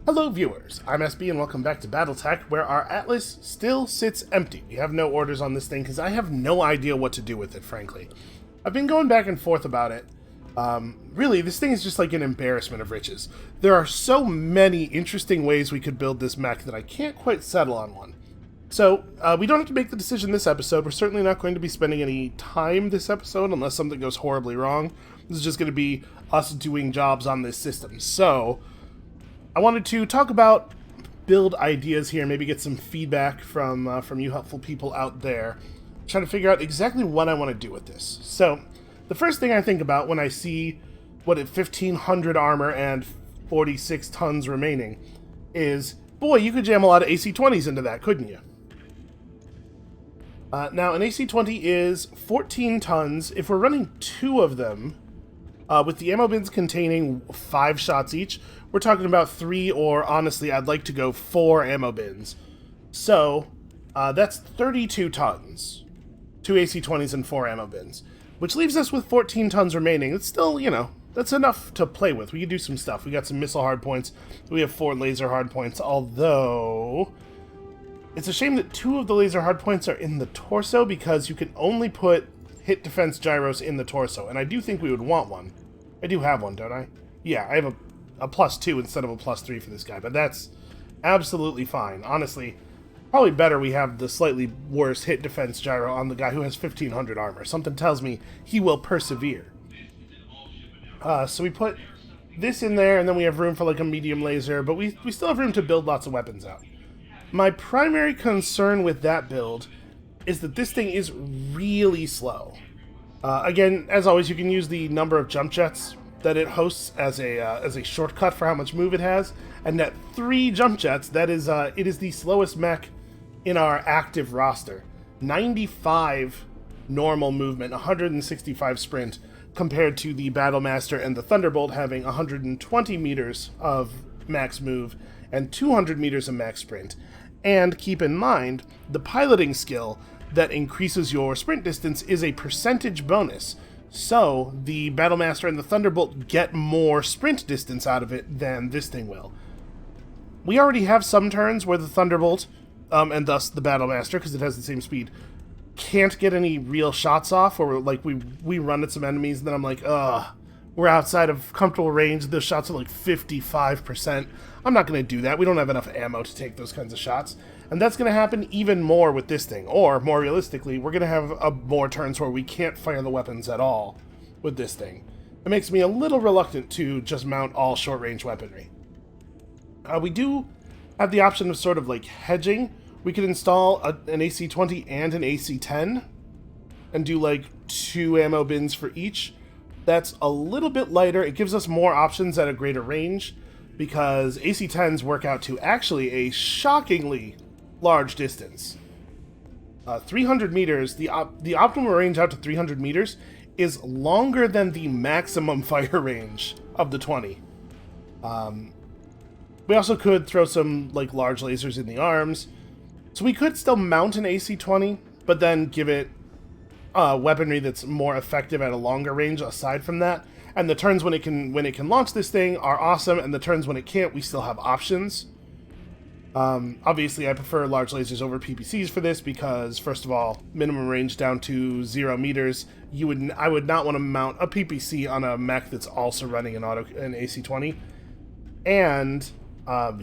Hello viewers, I'm SB and welcome back to BattleTech, where our Atlas still sits empty. We have no orders on this thing because I have no idea what to do with it, frankly. I've been going back and forth about it. Really, this thing is just like an embarrassment of riches. There are so many interesting ways we could build this mech that I can't quite settle on one. So, we don't have to make the decision this episode. We're certainly not going to be spending any time this episode unless something goes horribly wrong. This is just going to be us doing jobs on this system. So, I wanted to talk about build ideas here, maybe get some feedback from you helpful people out there, trying to figure out exactly what I want to do with this. So, the first thing I think about when I see what at 1500 armor and 46 tons remaining is, boy, you could jam a lot of AC-20s into that, couldn't you? Now, an AC-20 is 14 tons. If we're running 2 of them, with the ammo bins containing 5 shots each, we're talking about 3, or honestly, I'd like to go 4 ammo bins. So, that's 32 tons. 2 AC-20s and 4 ammo bins. Which leaves us with 14 tons remaining. It's still, that's enough to play with. We can do some stuff. We got some missile hardpoints. We have 4 laser hardpoints, although it's a shame that 2 of the laser hardpoints are in the torso because you can only put hit defense gyros in the torso, and I do think we would want one. I do have one, don't I? Yeah, I have a +2 instead of a +3 for this guy, but that's absolutely fine. Honestly, probably better we have the slightly worse hit defense gyro on the guy who has 1500 armor. Something tells me he will persevere. So we put this in there, and then we have room for like a medium laser, but we still have room to build lots of weapons out. My primary concern with that build is that this thing is really slow. Again, as always, you can use the number of jump jets that it hosts as a shortcut for how much move it has, and at 3 jump jets, that is it is the slowest mech in our active roster. 95 normal movement, 165 sprint, compared to the Battlemaster and the Thunderbolt having 120 meters of max move and 200 meters of max sprint. And keep in mind, the piloting skill that increases your sprint distance is a percentage bonus. So, the Battlemaster and the Thunderbolt get more sprint distance out of it than this thing will. We already have some turns where the Thunderbolt, and thus the Battlemaster, because it has the same speed, can't get any real shots off, or like we run at some enemies and then I'm like, ugh, we're outside of comfortable range, those shots are like 55%. I'm not going to do that. We don't have enough ammo to take those kinds of shots. And that's going to happen even more with this thing. Or, more realistically, we're going to have more turns where we can't fire the weapons at all with this thing. It makes me a little reluctant to just mount all short-range weaponry. We do have the option of sort of like hedging. We could install an AC-20 and an AC-10 and do like 2 ammo bins for each. That's a little bit lighter. It gives us more options at a greater range, because AC-10s work out to actually a shockingly large distance. 300 meters, the optimal range out to 300 meters is longer than the maximum fire range of the 20. We also could throw some like large lasers in the arms, so we could still mount an AC-20, but then give it weaponry that's more effective at a longer range aside from that. And the turns when it can launch this thing are awesome, and the turns when it can't, we still have options. Obviously, I prefer large lasers over PPCs for this because, first of all, minimum range down to 0 meters. I would not want to mount a PPC on a mech that's also running an AC-20. And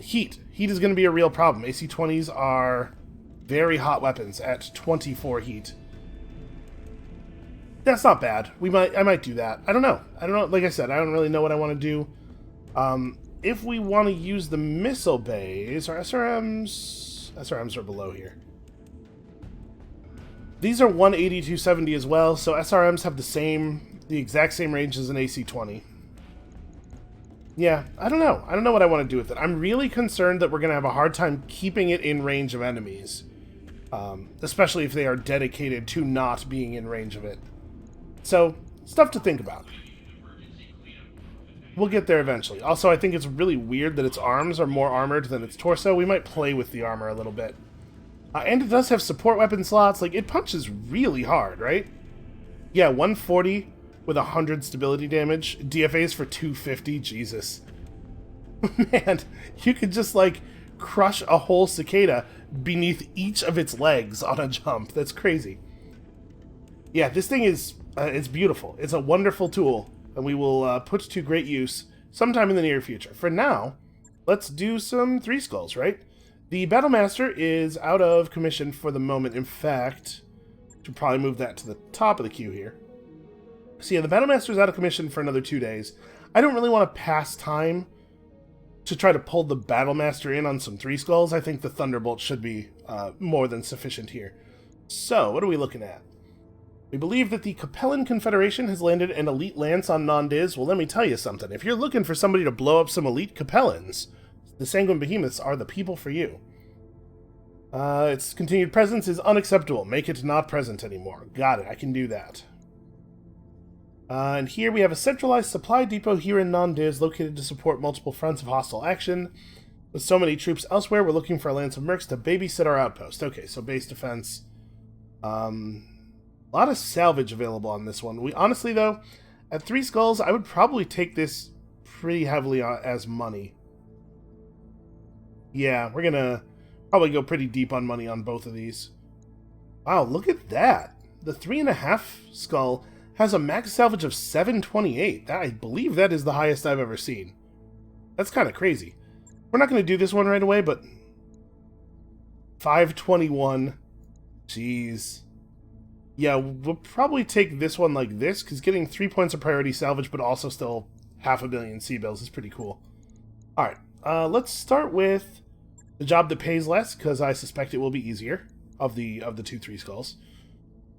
heat. Heat is going to be a real problem. AC-20s are very hot weapons at 24 heat. That's not bad. I might do that. I don't know. Like I said, I don't really know what I want to do. If we want to use the missile bays, our SRMs are below here. These are 180, 270 as well, so SRMs have the exact same range as an AC-20. Yeah, I don't know. I don't know what I want to do with it. I'm really concerned that we're going to have a hard time keeping it in range of enemies. Especially if they are dedicated to not being in range of it. So, stuff to think about. We'll get there eventually. Also, I think it's really weird that its arms are more armored than its torso. We might play with the armor a little bit. And it does have support weapon slots. Like, it punches really hard, right? Yeah, 140 with 100 stability damage. DFAs for 250. Jesus. Man, you could just, like, crush a whole cicada beneath each of its legs on a jump. That's crazy. Yeah, this thing is, it's beautiful. It's a wonderful tool, and we will put to great use sometime in the near future. For now, let's do some Three Skulls, right? The Battlemaster is out of commission for the moment. In fact, should probably move that to the top of the queue here. So yeah, the Battlemaster is out of commission for another 2 days. I don't really want to pass time to try to pull the Battlemaster in on some Three Skulls. I think the Thunderbolt should be more than sufficient here. So, what are we looking at? We believe that the Capellan Confederation has landed an elite lance on Non-Diz. Well, let me tell you something. If you're looking for somebody to blow up some elite Capellans, the Sanguine Behemoths are the people for you. Its continued presence is unacceptable. Make it not present anymore. Got it. I can do that. And here we have a centralized supply depot here in Non-Diz located to support multiple fronts of hostile action. With so many troops elsewhere, we're looking for a lance of mercs to babysit our outpost. Okay, so base defense. A lot of salvage available on this one. We honestly, though, at Three Skulls, I would probably take this pretty heavily as money. Yeah, we're gonna probably go pretty deep on money on both of these. Wow, look at that. The 3.5 skull has a max salvage of 728. I believe that is the highest I've ever seen. That's kind of crazy. We're not going to do this one right away, but 521. Jeez. Yeah, we'll probably take this one like this, because getting 3 points of priority salvage, but also still 500 million C-bills is pretty cool. Alright, let's start with the job that pays less, because I suspect it will be easier of the 2 Three Skulls.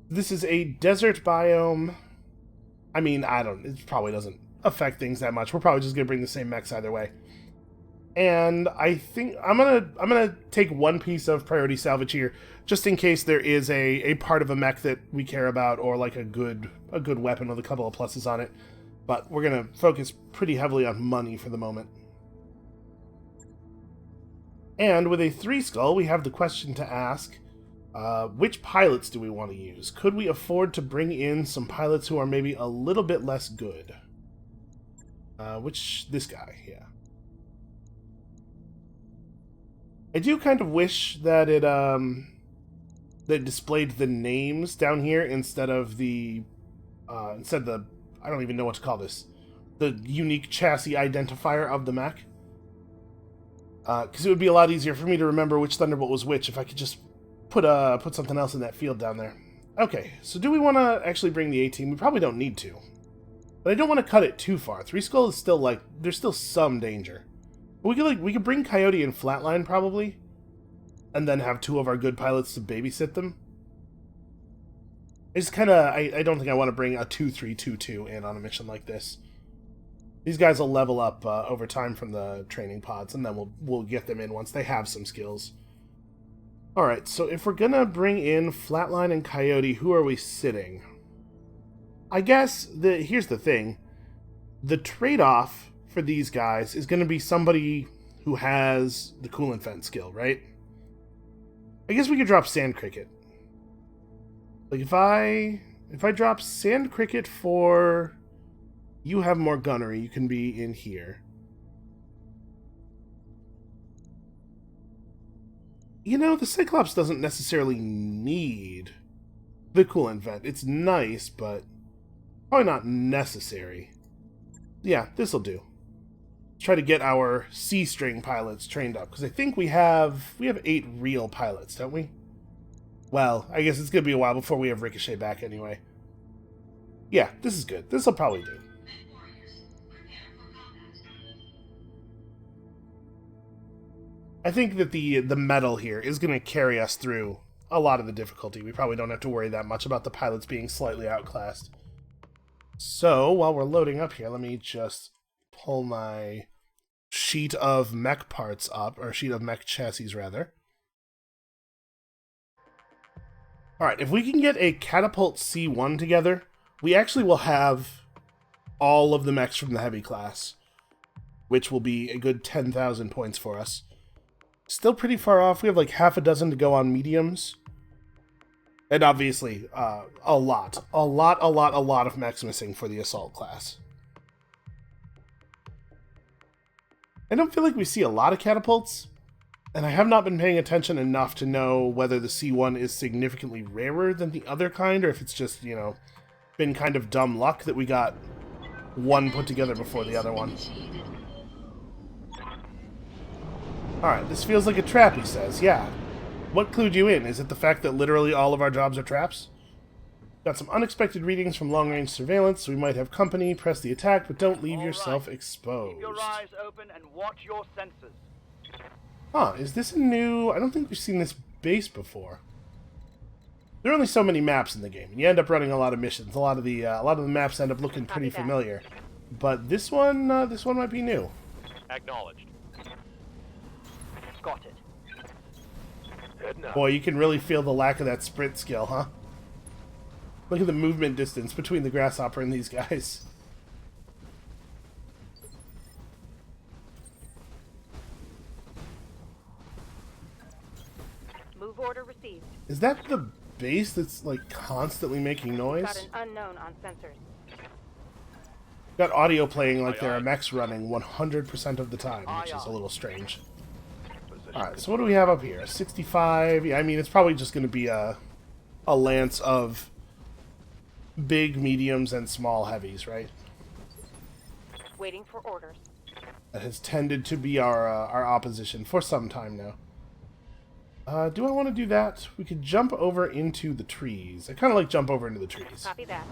This is a desert biome. I mean, it probably doesn't affect things that much. We're probably just going to bring the same mechs either way. And I think I'm gonna take one piece of priority salvage here, just in case there is a part of a mech that we care about, or like a good weapon with a couple of pluses on it. But we're gonna focus pretty heavily on money for the moment. And with a 3 skull, we have the question to ask: which pilots do we want to use? Could we afford to bring in some pilots who are maybe a little bit less good? This guy, yeah. I do kind of wish that it displayed the names down here instead of the I don't even know what to call this, the unique chassis identifier of the mech. Because it would be a lot easier for me to remember which Thunderbolt was which if I could just put something else in that field down there. Okay, so do we want to actually bring the A-Team? We probably don't need to, but I don't want to cut it too far. 3 skull is still there's still some danger. We could bring Coyote and Flatline probably, and then have 2 of our good pilots to babysit them. It's kind of I don't think I want to bring a 2-3-2-2 in on a mission like this. These guys will level up over time from the training pods, and then we'll get them in once they have some skills. All right, so if we're gonna bring in Flatline and Coyote, who are we sitting? I guess here's the thing: the trade-off for these guys is going to be somebody who has the Coolant Vent skill, right? I guess we could drop Sand Cricket. Like, if I drop Sand Cricket for you have more gunnery, you can be in here. You know, the Cyclops doesn't necessarily need the Coolant Vent. It's nice, but probably not necessary. Yeah, this'll do. Try to get our C-string pilots trained up, because I think we have 8 real pilots, don't we? Well, I guess it's going to be a while before we have Ricochet back anyway. Yeah, this is good. This'll probably do. I think that the metal here is going to carry us through a lot of the difficulty. We probably don't have to worry that much about the pilots being slightly outclassed. So, while we're loading up here, let me just pull my sheet of mech parts up, or sheet of mech chassis, rather. Alright, if we can get a Catapult C1 together, we actually will have all of the mechs from the heavy class, which will be a good 10,000 points for us. Still pretty far off. We have like half a dozen to go on mediums. And obviously, a lot of mechs missing for the assault class. I don't feel like we see a lot of catapults, and I have not been paying attention enough to know whether the C1 is significantly rarer than the other kind, or if it's just, you know, been kind of dumb luck that we got one put together before the other one. Alright, this feels like a trap, he says. Yeah. What clued you in? Is it the fact that literally all of our jobs are traps? Got some unexpected readings from long-range surveillance. We might have company. Press the attack, but don't leave yourself exposed. Keep your eyes open and watch your sensors. Huh, is this a new... I don't think we've seen this base before. There are only so many maps in the game, and you end up running a lot of missions. A lot of the maps end up looking pretty familiar. But this one might be new. Acknowledged. Got it. Boy, you can really feel the lack of that sprint skill, huh? Look at the movement distance between the grasshopper and these guys. Move order received. Is that the base that's, like, constantly making noise? Got an unknown on sensors. Got audio playing like there are mechs running 100% of the time, which is a little strange. Alright, so what do we have up here? 65. Yeah, I mean, it's probably just going to be a lance of big, mediums, and small heavies, right? Waiting for orders. That has tended to be our opposition for some time now. Do I want to do that? We could jump over into the trees. I kind of like jump over into the trees. Copy that.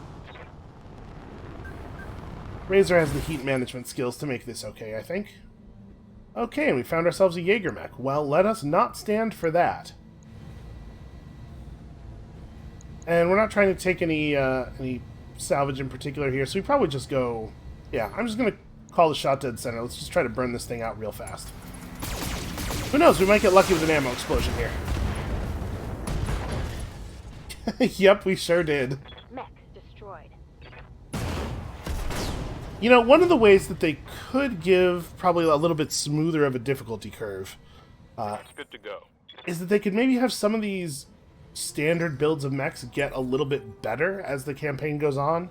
Razor has the heat management skills to make this okay, I think. Okay, and we found ourselves a Jaeger mech. Well, let us not stand for that. And we're not trying to take any salvage in particular here, so we probably just go... Yeah, I'm just going to call the shot dead center. Let's just try to burn this thing out real fast. Who knows, we might get lucky with an ammo explosion here. Yep, we sure did. Mech destroyed. You know, one of the ways that they could give probably a little bit smoother of a difficulty curve Good to go. is that they could maybe have some of these standard builds of mechs get a little bit better as the campaign goes on.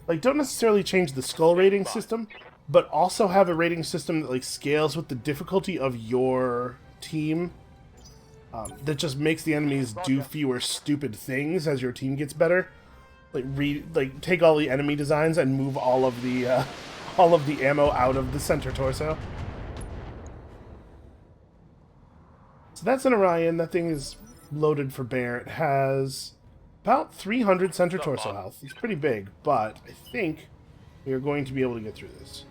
Like, don't necessarily change the skull rating system, but also have a rating system that, like, scales with the difficulty of your team. That just makes the enemies do fewer stupid things as your team gets better. Like, take all the enemy designs and move all of the ammo out of the center torso. So that's an Orion. That thing is loaded for bear. It has about 300 center torso health. It's pretty big, but I think we are going to be able to get through this.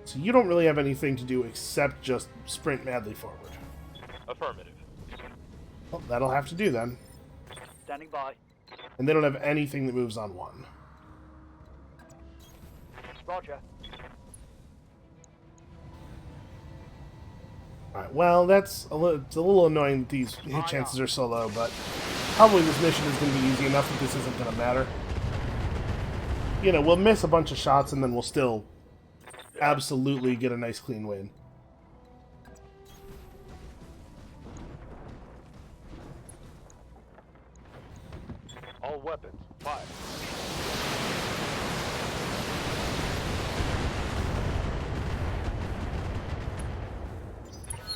So you don't really have anything to do except just sprint madly forward. Affirmative. Well, that'll have to do then. Standing by. And they don't have anything that moves on one. Roger. Alright, well, it's a little annoying that these hit chances are so low, but probably this mission is going to be easy enough that this isn't going to matter. You know, we'll miss a bunch of shots and then we'll still absolutely get a nice clean win. All weapons, fire.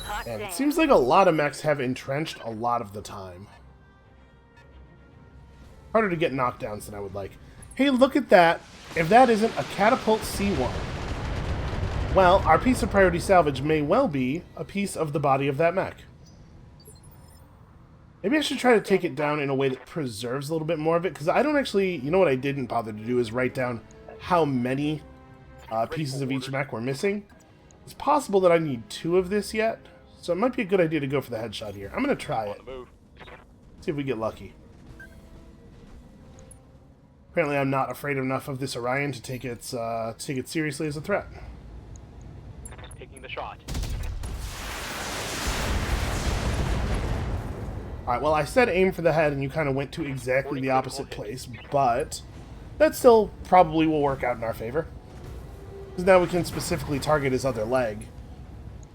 Hot And it damn. seems like a lot of mechs have entrenched a lot of the time. Harder to get knockdowns than I would like. Hey, look at that. If that isn't a catapult C1. Well, our piece of priority salvage may well be a piece of the body of that mech. Maybe I should try to take it down in a way that preserves a little bit more of it, because I don't actually... You know what I didn't bother to do is write down how many pieces of each mech we're missing. It's possible that I need 2 of this yet, so it might be a good idea to go for the headshot here. I'm going to try it. See if we get lucky. Apparently I'm not afraid enough of this Orion to take it seriously as a threat. Taking the shot. Alright, well, I said aim for the head, and you kind of went to exactly the opposite place, but that still probably will work out in our favor. Because now we can specifically target his other leg.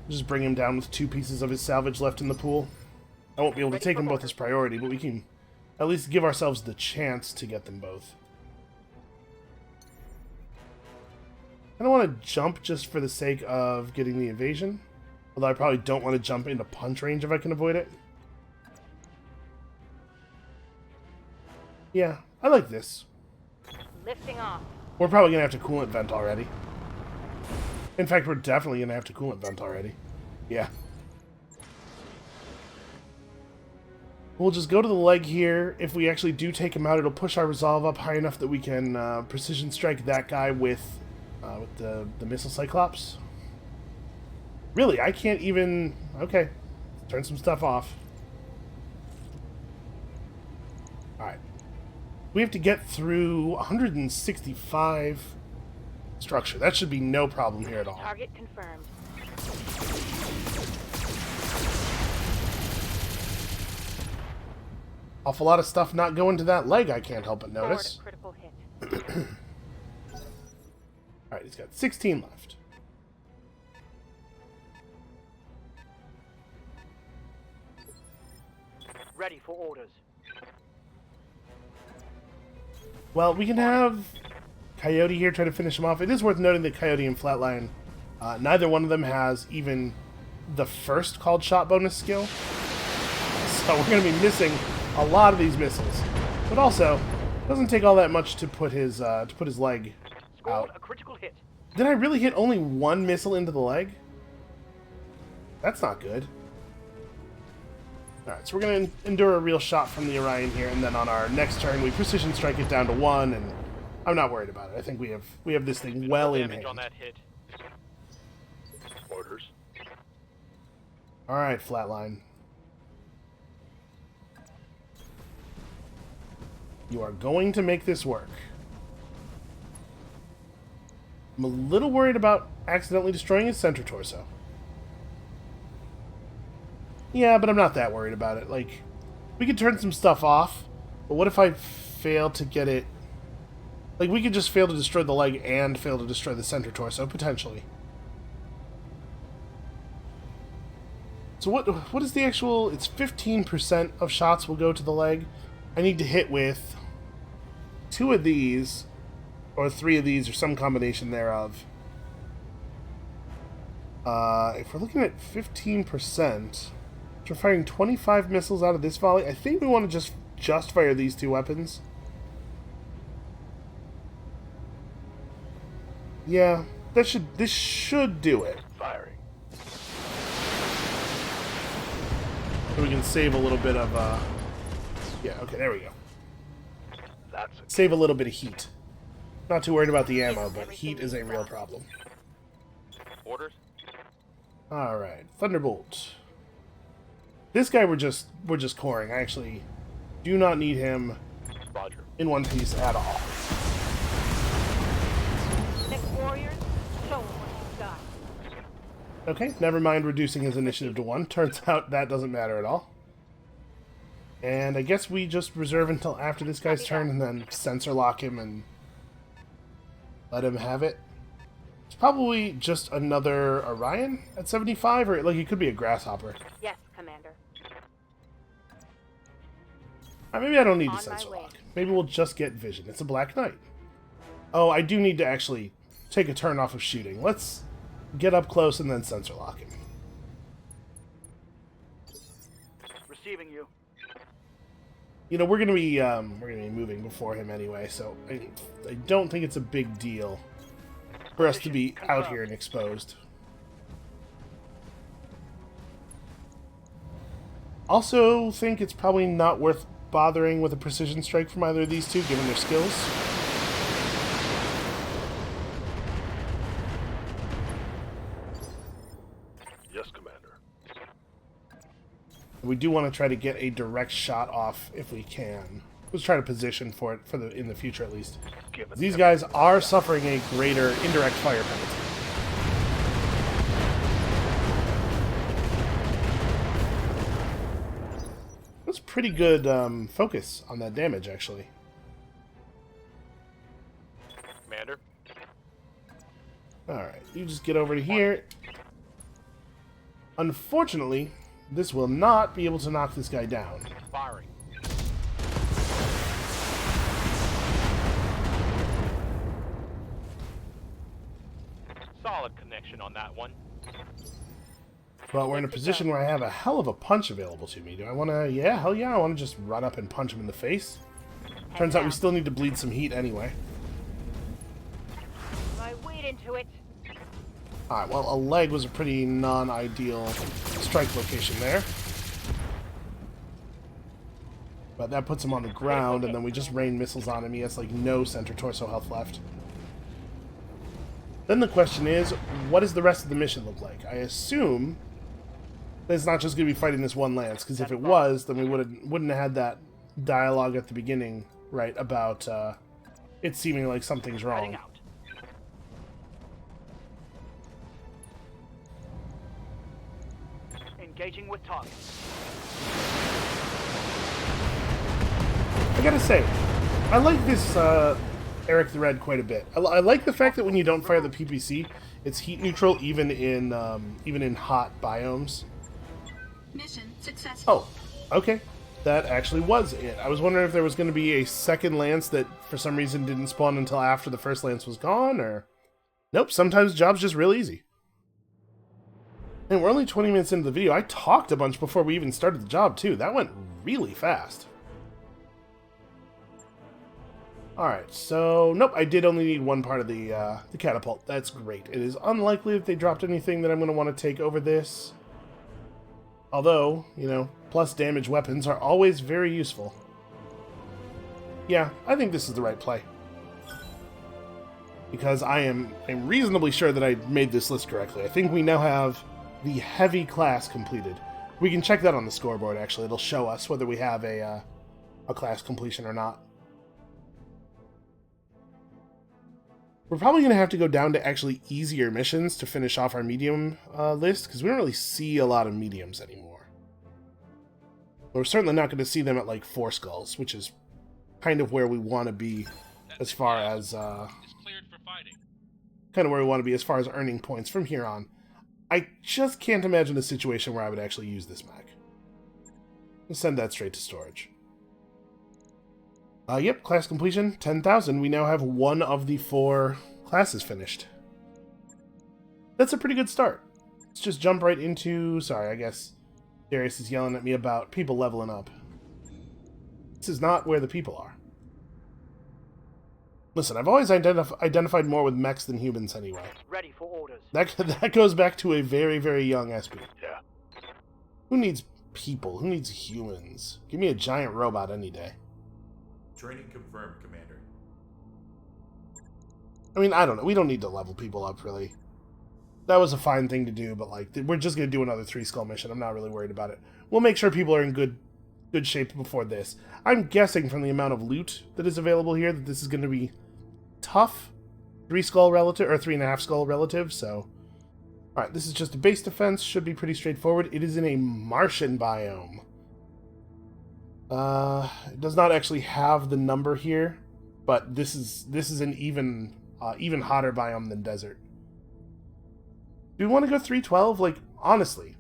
Just bring him down with 2 pieces of his salvage left in the pool. I won't be able to take them both as priority, but we can at least give ourselves the chance to get them both. I don't want to jump just for the sake of getting the evasion. Although I probably don't want to jump into punch range if I can avoid it. Yeah, I like this. Lifting off. We're probably going to have to coolant vent already. In fact, we're definitely going to have to coolant vent already. Yeah. We'll just go to the leg here. If we actually do take him out, it'll push our resolve up high enough that we can precision strike that guy with the missile cyclops. Really, I can't even... Okay, turn some stuff off. Alright. We have to get through 165 structure. That should be no problem here at all. Target confirmed. Awful lot of stuff not going to that leg, I can't help but Forward notice. a critical hit. Alright, he's got 16 left. Ready for orders. Well, we can have Coyote here try to finish him off. It is worth noting that Coyote and Flatline, neither one of them has even the first called shot bonus skill. So we're going to be missing a lot of these missiles. But also, it doesn't take all that much to put his leg Scored out. a critical hit. Did I really hit only one missile into the leg? That's not good. Alright, so we're going to endure a real shot from the Orion here, and then on our next turn we precision strike it down to 1, and I'm not worried about it. I think we have this thing well in Damage hand. on that hit. Orders. Alright, Flatline. You are going to make this work. I'm a little worried about accidentally destroying his center torso. Yeah, but I'm not that worried about it. Like, we could turn some stuff off, but what if I fail to get it... Like, we could just fail to destroy the leg and fail to destroy the center torso, potentially. So what is the actual... It's 15% of shots will go to the leg. I need to hit with 2 of these, or 3 of these, or some combination thereof. If we're looking at 15%... We're firing 25 missiles out of this volley. I think we want to just fire these 2 weapons. Yeah, this should do it. Firing. So we can save a little bit of yeah, okay, there we go. That's a Save a little bit of heat. Not too worried about the ammo, but heat is a real problem. Orders. Alright, Thunderbolt. This guy we're just coring. I actually do not need him Roger. in one piece at all. Next warriors, show them what you've got. Okay, never mind reducing his initiative to 1. Turns out that doesn't matter at all. And I guess we just reserve until after this guy's turn and then sensor lock him and let him have it. It's probably just another Orion at 75, or like it could be a Grasshopper. Yes, Commander. Maybe I don't need the On my sensor way. lock. Maybe we'll just get vision. It's a Black Knight. Oh, I do need to actually take a turn off of shooting. Let's get up close and then sensor lock him. Receiving you. You know, we're gonna be moving before him anyway, so I don't think it's a big deal for us to be out here and exposed. Also think it's probably not worth bothering with a precision strike from either of these 2, given their skills. yes, Commander. We do want to try to get a direct shot off if we can. Let's try to position for it in the future at least. Given These guys are suffering a greater indirect fire penalty. That's pretty good focus on that damage, actually. Commander. Alright, you just get over to here. Unfortunately, this will not be able to knock this guy down. Firing. Solid connection on that one. But we're in a position where I have a hell of a punch available to me. Do I want to... Yeah, hell yeah, I want to just run up and punch him in the face. Turns out we still need to bleed some heat anyway. My weight into it. Alright, well, a leg was a pretty non-ideal strike location there. But that puts him on the ground, and then we just rain missiles on him. He has, like, no center torso health left. Then the question is, what does the rest of the mission look like? I assume that it's not just going to be fighting this one lance, because if it was, then we wouldn't have had that dialogue at the beginning, right, about it seeming like something's wrong. Out. Engaging with target. I gotta say, I like this Eric the Red quite a bit. I like the fact that when you don't fire the PPC, it's heat neutral even in hot biomes. Mission successful. Oh, okay. That actually was it. I was wondering if there was going to be a second lance that for some reason didn't spawn until after the first lance was gone, or... Nope, sometimes job's just real easy. And we're only 20 minutes into the video. I talked a bunch before we even started the job, too. That went really fast. Alright, so... Nope, I did only need one part of the catapult. That's great. It is unlikely that they dropped anything that I'm going to want to take over this. Although, you know, plus damage weapons are always very useful. Yeah, I think this is the right play. Because I'm reasonably sure that I made this list correctly. I think we now have the heavy class completed. We can check that on the scoreboard, actually. It'll show us whether we have a class completion or not. We're probably going to have to go down to actually easier missions to finish off our medium list, because we don't really see a lot of mediums anymore. We're certainly not going to see them at, like, 4 skulls, which is kind of where we want to be as far as... kind of where we want to be as far as earning points from here on. I just can't imagine a situation where I would actually use this mech. We'll send that straight to storage. Yep, class completion, 10,000. We now have one of the 4 classes finished. That's a pretty good start. Let's just jump right into... Sorry, I guess Darius is yelling at me about people leveling up. This is not where the people are. Listen, I've always identified more with mechs than humans anyway. Ready for orders. That goes back to a very, very young SP. Yeah. Who needs people? Who needs humans? Give me a giant robot any day. Training confirmed, Commander. I mean, I don't know. We don't need to level people up, really. That was a fine thing to do, but, like, we're just going to do another 3-skull mission. I'm not really worried about it. We'll make sure people are in good shape before this. I'm guessing from the amount of loot that is available here that this is going to be tough. 3-skull relative, or 3.5-skull relative, so... Alright, this is just a base defense. Should be pretty straightforward. It is in a Martian biome. It does not actually have the number here, but this is an even hotter biome than desert. Do we want to go 312? Like, honestly,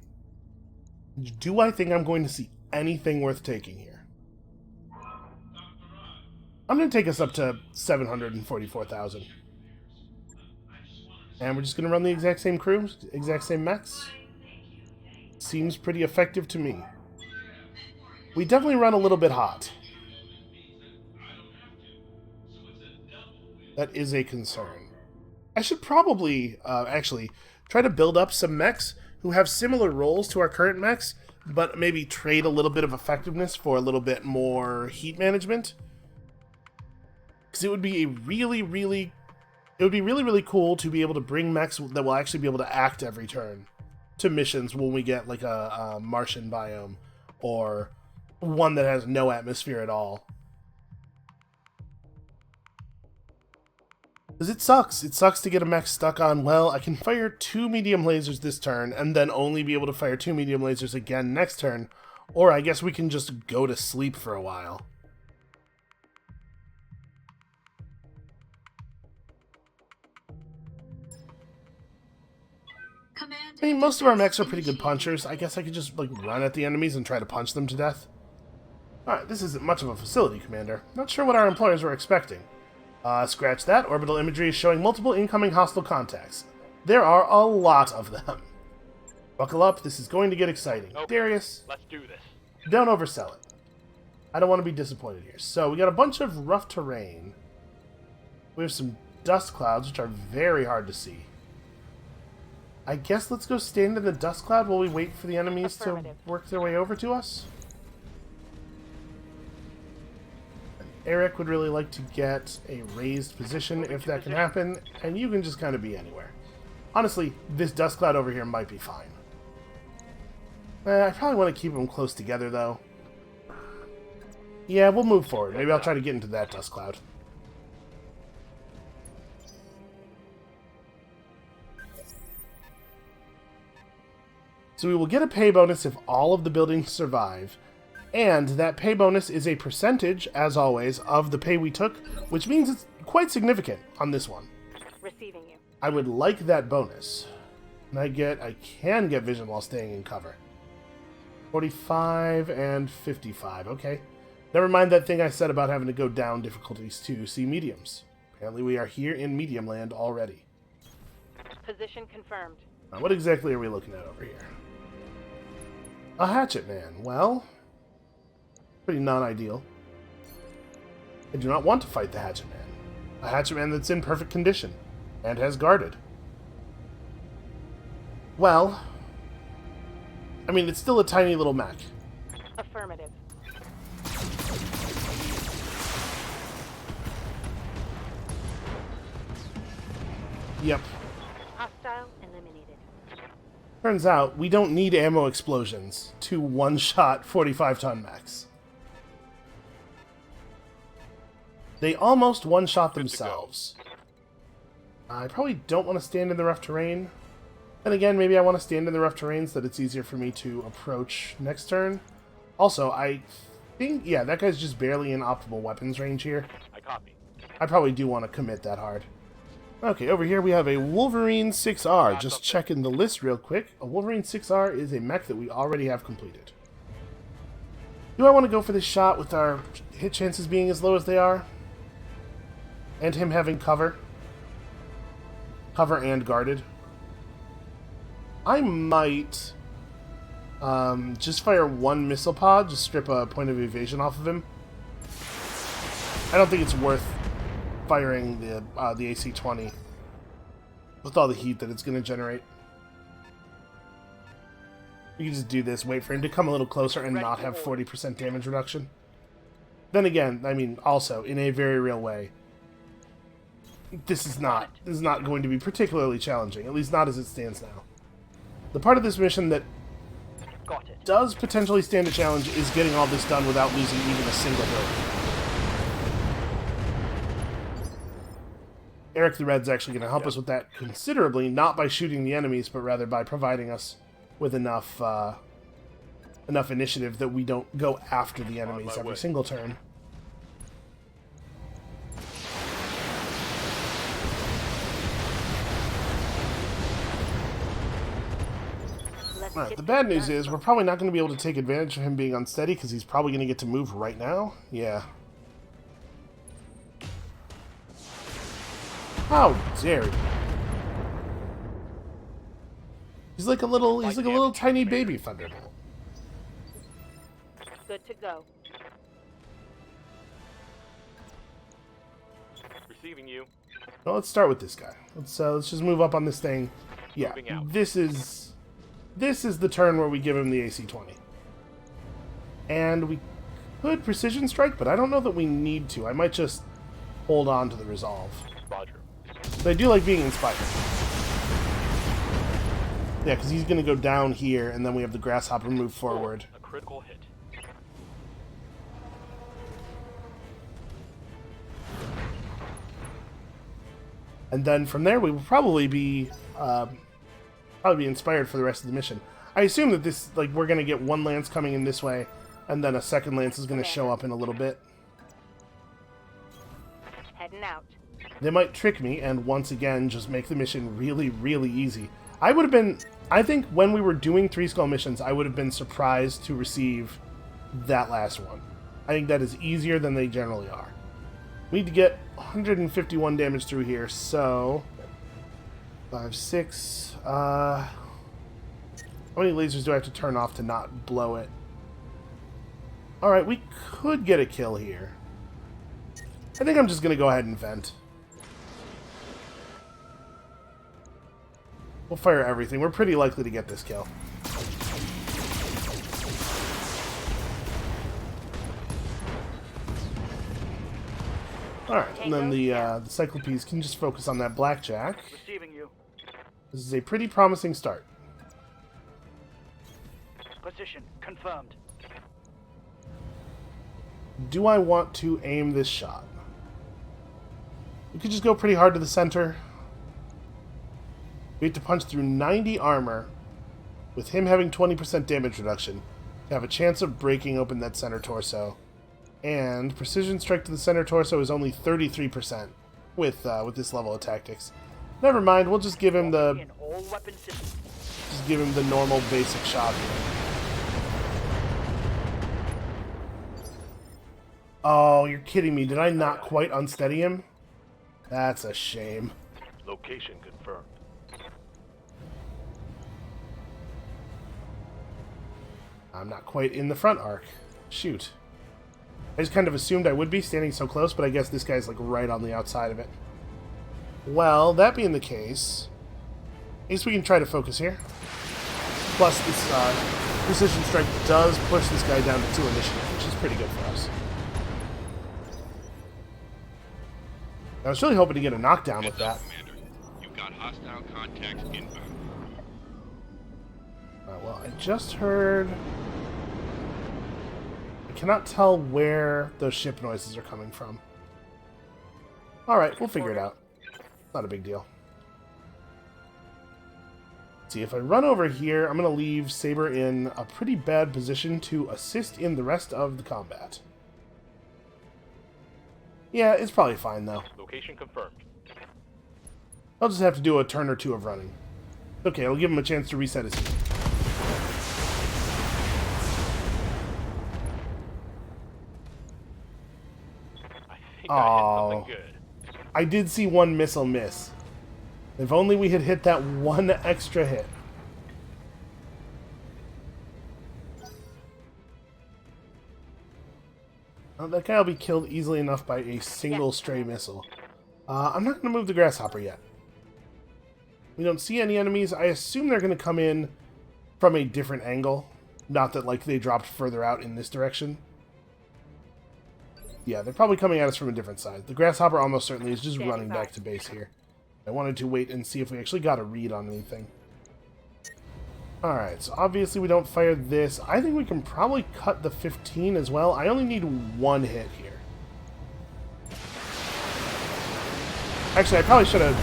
do I think I'm going to see anything worth taking here? I'm going to take us up to 744,000. And we're just going to run the exact same crew, exact same mechs. Seems pretty effective to me. We definitely run a little bit hot. That is a concern. I should probably, actually, try to build up some mechs who have similar roles to our current mechs, but maybe trade a little bit of effectiveness for a little bit more heat management. Because it would be really cool to be able to bring mechs that will actually be able to act every turn to missions when we get, like, a Martian biome, or one that has no atmosphere at all. Because it sucks. It sucks to get a mech stuck on, well, I can fire 2 medium lasers this turn, and then only be able to fire 2 medium lasers again next turn. Or I guess we can just go to sleep for a while. I mean, most of our mechs are pretty good punchers. I guess I could just, like, run at the enemies and try to punch them to death. Alright, this isn't much of a facility, Commander. Not sure what our employers were expecting. Scratch that. Orbital imagery is showing multiple incoming hostile contacts. There are a lot of them. Buckle up, this is going to get exciting. Okay, Darius, let's do this. don't oversell it. I don't want to be disappointed here. So, we got a bunch of rough terrain. We have some dust clouds, which are very hard to see. I guess let's go stand in the dust cloud while we wait for the enemies to work their way over to us. And Eric would really like to get a raised position if that can happen, and you can just kind of be anywhere. Honestly, this dust cloud over here might be fine. I probably want to keep them close together, though. Yeah, we'll move forward. Maybe I'll try to get into that dust cloud. So we will get a pay bonus if all of the buildings survive, and that pay bonus is a percentage, as always, of the pay we took, which means it's quite significant on this one. Receiving you. I would like that bonus. And I can get vision while staying in cover. 45 and 55, okay. Never mind that thing I said about having to go down difficulties to see mediums. Apparently we are here in medium land already. Position confirmed. Now, what exactly are we looking at over here? A hatchet man. Well, pretty non-ideal. I do not want to fight the hatchet man. A hatchet man that's in perfect condition and has guarded. Well, I mean, it's still a tiny little mech. Affirmative. Yep. Hostile eliminated. Turns out, we don't need ammo explosions to one-shot 45-ton mechs. They almost one-shot themselves. I probably don't want to stand in the rough terrain. Then again, maybe I want to stand in the rough terrain so that it's easier for me to approach next turn. Also, I think, yeah, that guy's just barely in optimal weapons range here. I copy. I probably do want to commit that hard. Okay, over here we have a Wolverine 6R. Just checking the list real quick. A Wolverine 6R is a mech that we already have completed. Do I want to go for this shot with our hit chances being as low as they are? And him having cover? Cover and guarded? I might just fire one missile pod, just strip a point of evasion off of him. I don't think it's worth firing the AC-20 with all the heat that it's going to generate. You can just do this, wait for him to come a little closer and not have 40% damage reduction. Then again, I mean, also, in a very real way, this is not going to be particularly challenging, at least not as it stands now. The part of this mission that does potentially stand a challenge is getting all this done without losing even a single building. Eric the Red's actually going to help us with that considerably, not by shooting the enemies, but rather by providing us with enough initiative that we don't go after the enemies every single turn. Alright, the bad news is we're probably not going to be able to take advantage of him being unsteady because he's probably going to get to move right now. Yeah. How dare you? He's like a little tiny baby Thunderbolt. Good to go. Receiving you. Well, let's start with this guy. Let's just move up on this thing. Yeah, this is the turn where we give him the AC-20. And we could precision strike, but I don't know that we need to. I might just hold on to the resolve. Roger. But I do like being inspired. Yeah, because he's going to go down here, and then we have the grasshopper move forward. A critical hit. And then from there, we will probably be inspired for the rest of the mission. I assume that this, like, we're going to get one lance coming in this way, and then a second lance is going to show up in a little bit. Heading out. They might trick me and once again just make the mission really, really easy. I think when we were doing 3 skull missions, I would have been surprised to receive that last one. I think that is easier than they generally are. We need to get 151 damage through here, so 5, 6. How many lasers do I have to turn off to not blow it? Alright, we could get a kill here. I think I'm just going to go ahead and vent. We'll fire everything. We're pretty likely to get this kill. Alright, and then the Cyclopes can just focus on that blackjack. Receiving you. This is a pretty promising start. Position confirmed. Do I want to aim this shot? We could just go pretty hard to the center. We have to punch through 90 armor, with him having 20% damage reduction, to have a chance of breaking open that center torso. And precision strike to the center torso is only 33% with this level of tactics. Never mind, we'll just give him the In all weapon systems. just give him the normal basic shot. Oh, you're kidding me. Did I not quite unsteady him? That's a shame. Location confirmed. I'm not quite in the front arc. Shoot. I just kind of assumed I would be, standing so close, but I guess this guy's like right on the outside of it. Well, that being the case, at least we can try to focus here. Plus, this precision strike does push this guy down to 2 initiative, which is pretty good for us. I was really hoping to get a knockdown with that. Commander. You've got hostile contacts inbound. Well, I just heard... I cannot tell where those ship noises are coming from. Alright, we'll figure it out. Not a big deal. Let's see, if I run over here, I'm going to leave Saber in a pretty bad position to assist in the rest of the combat. Yeah, it's probably fine, though. Location confirmed. I'll just have to do a turn or two of running. Okay, it'll give him a chance to reset his heat. I think I hit something good. I did see one missile miss. If only we had hit that one extra hit. That guy will be killed easily enough by a single stray missile. I'm not going to move the grasshopper yet. We don't see any enemies. I assume they're going to come in from a different angle. Not that, like, they dropped further out in this direction. Yeah, they're probably coming at us from a different side. The grasshopper almost certainly is just running back to base here. I wanted to wait and see if we actually got a read on anything. Alright, so obviously we don't fire this. I think we can probably cut the 15 as well. I only need one hit here. Actually, I shouldn't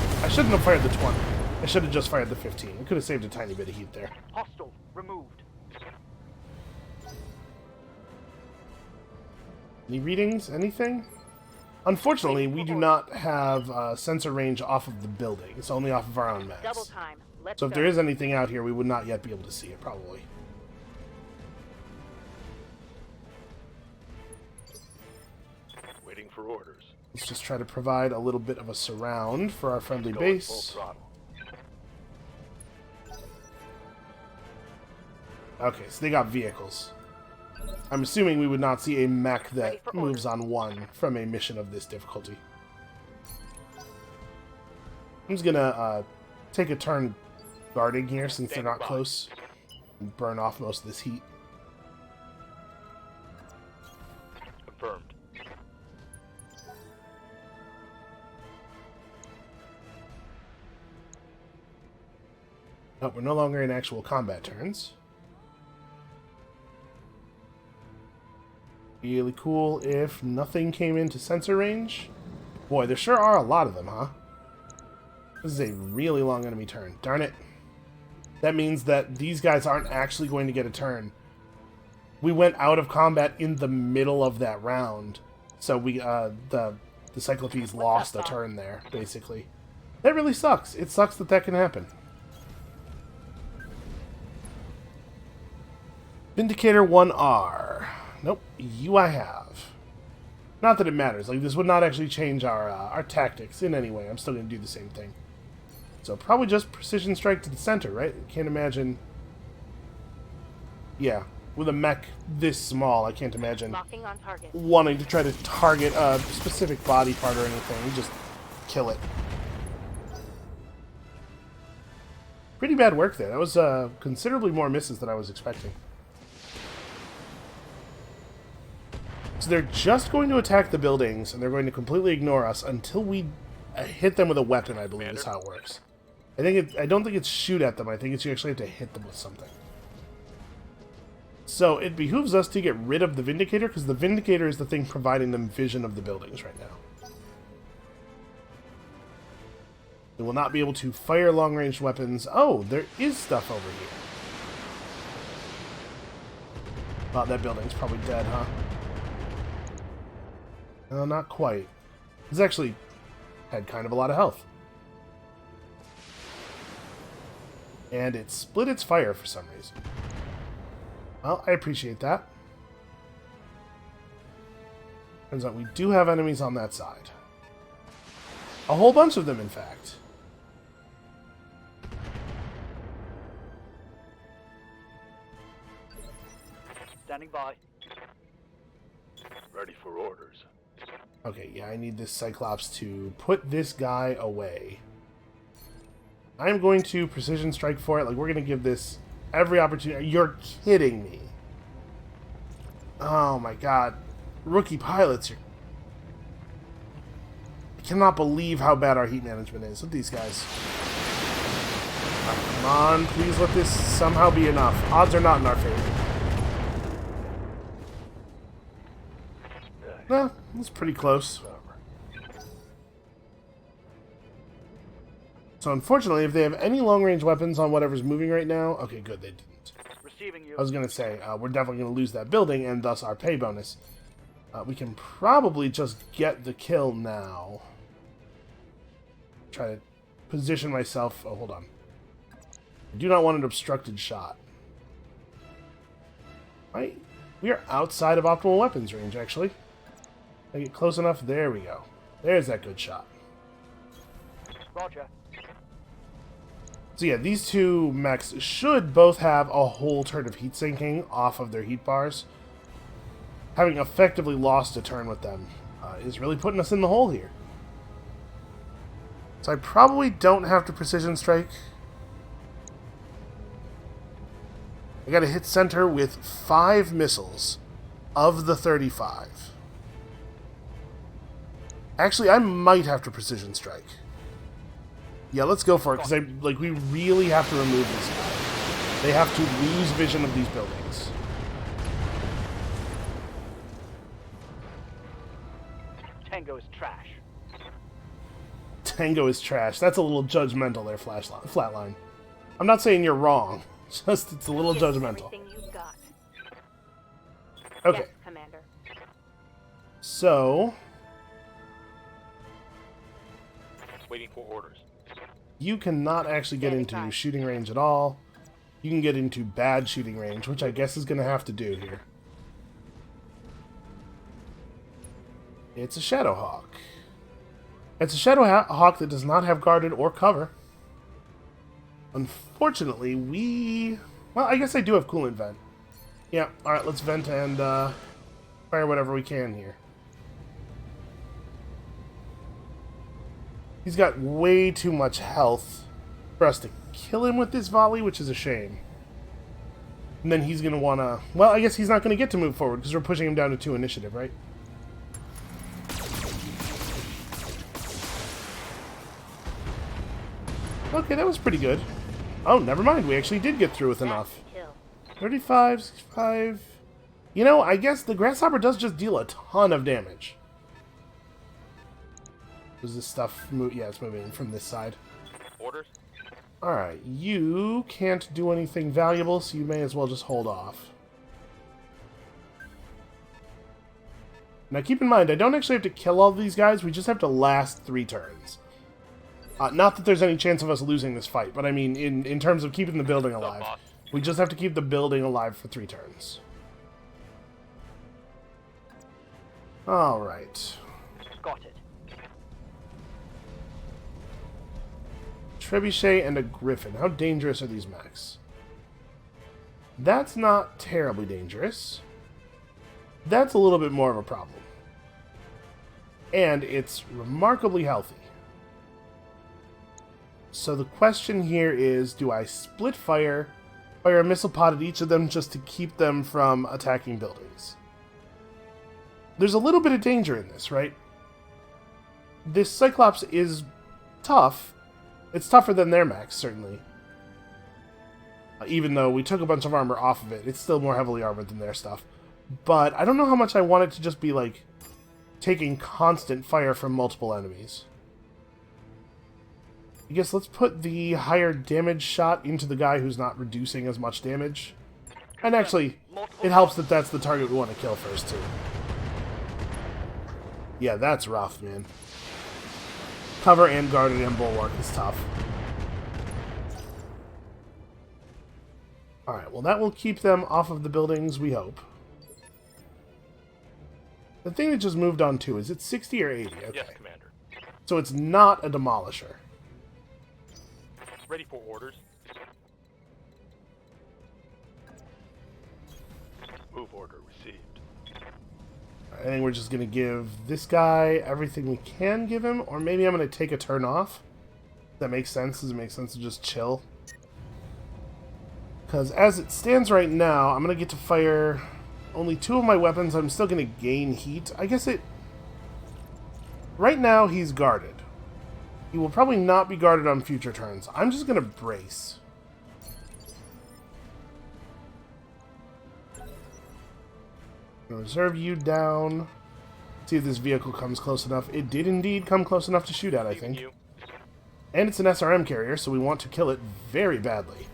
have fired the 20. I should have just fired the 15. We could have saved a tiny bit of heat there. Hostile removed. Any readings? Anything? Unfortunately, we do not have sensor range off of the building. It's only off of our own maps. Double time. Let's So if go. there is anything out here, we would not yet be able to see it, probably. Waiting for orders. Let's just try to provide a little bit of a surround for our friendly Going base. full throttle. Okay, so they got vehicles. I'm assuming we would not see a mech Ready that for moves on one from a mission of this difficulty. I'm just gonna take a turn guarding here since they're not close and burn off most of this heat. Confirmed. Oh, we're no longer in actual combat turns. Really cool if nothing came into sensor range. Boy, there sure are a lot of them, huh? This is a really long enemy turn. Darn it. That means that these guys aren't actually going to get a turn. We went out of combat in the middle of that round. So we, the Cyclopes lost a turn there, basically. That really sucks. It sucks that that can happen. Vindicator 1R. Nope, you I have. Not that it matters. Like, this would not actually change our tactics in any way. I'm still going to do the same thing. So probably just precision strike to the center, right? Can't imagine... Yeah, with a mech this small, I can't imagine Locking on target. wanting to try to target a specific body part or anything. Just kill it. Pretty bad work there. That was considerably more misses than I was expecting. So they're just going to attack the buildings, and they're going to completely ignore us until we hit them with a weapon, I believe is how it works. I don't think it's shoot at them. I think it's you actually have to hit them with something. So it behooves us to get rid of the Vindicator, because the Vindicator is the thing providing them vision of the buildings right now. They will not be able to fire long-range weapons. Oh, there is stuff over here. Oh, that building's probably dead, huh? No, not quite. It's actually had kind of a lot of health. And it split its fire for some reason. Well, I appreciate that. Turns out we do have enemies on that side. A whole bunch of them, in fact. Standing by. Ready for orders. Okay, yeah, I need this Cyclops to put this guy away. I'm going to precision strike for it. Like, we're going to give this every opportunity. You're kidding me. Oh my god. Rookie pilots. I cannot believe how bad our heat management is with these guys. Come on, please let this somehow be enough. Odds are not in our favor. No, it's pretty close. So unfortunately, if they have any long-range weapons on whatever's moving right now... Okay, good, they didn't. Receiving you. I was going to say, we're definitely going to lose that building, and thus our pay bonus. We can probably just get the kill now. Try to position myself... Oh, hold on. I do not want an obstructed shot. Right? We are outside of optimal weapons range, actually. I get close enough. There we go. There's that good shot. Roger. So yeah, these two mechs should both have a whole turn of heat sinking off of their heat bars. Having effectively lost a turn with them is really putting us in the hole here. So I probably don't have to precision strike. I gotta hit center with 5 missiles of the 35. Actually, I might have to precision strike. Yeah, let's go for it, because we really have to remove this guy. They have to lose vision of these buildings. Tango is trash. Tango is trash. That's a little judgmental there, Flatline. I'm not saying you're wrong. Just it's a little judgmental. Everything you've got. Okay. Yes, Commander. So Waiting for orders. you cannot actually get into shooting range at all. You can get into bad shooting range, which I guess is going to have to do here. It's a Shadowhawk. It's a Shadowhawk that does not have guarded or cover. Unfortunately, well, I guess I do have coolant vent. Yeah, alright, let's vent and fire whatever we can here. He's got way too much health for us to kill him with this volley, which is a shame. And then he's going to want to... Well, I guess he's not going to get to move forward because we're pushing him down to 2 initiative, right? Okay, that was pretty good. Oh, never mind. We actually did get through with enough. 35, 65... You know, I guess the Grasshopper does just deal a ton of damage. Does this stuff move? Yeah, it's moving from this side. Orders? Alright, you can't do anything valuable, so you may as well just hold off. Now keep in mind, I don't actually have to kill all these guys, we just have to last 3 turns. Not that there's any chance of us losing this fight, but I mean, in terms of keeping the building alive, we just have to keep the building alive for 3 turns. Alright. Got it. trebuchet and a griffin. How dangerous are these mechs? That's not terribly dangerous. That's a little bit more of a problem. And it's remarkably healthy. So the question here is, do I split fire a missile pod at each of them just to keep them from attacking buildings? There's a little bit of danger in this, right? This Cyclops is tough. It's tougher than their mechs, certainly. Even though we took a bunch of armor off of it, it's still more heavily armored than their stuff. But I don't know how much I want it to just be, like, taking constant fire from multiple enemies. I guess let's put the higher damage shot into the guy who's not reducing as much damage. And actually, it helps that that's the target we want to kill first, too. Yeah, that's rough, man. Cover and guarded and bulwark is tough. Alright, well that will keep them off of the buildings, we hope. The thing that just moved on to, is it 60 or 80? Okay. Yes, Commander. So it's not a demolisher. Ready for orders. Move order received. I think we're just going to give this guy everything we can give him, or maybe I'm going to take a turn off. That makes sense. Does it make sense to just chill? Because as it stands right now, I'm going to get to fire only 2 of my weapons. I'm still going to gain heat. I guess it... Right now, he's guarded. He will probably not be guarded on future turns. I'm just going to brace. I'm going to reserve you down. See if this vehicle comes close enough. It did indeed come close enough to shoot at, I think. And it's an SRM carrier, so we want to kill it very badly.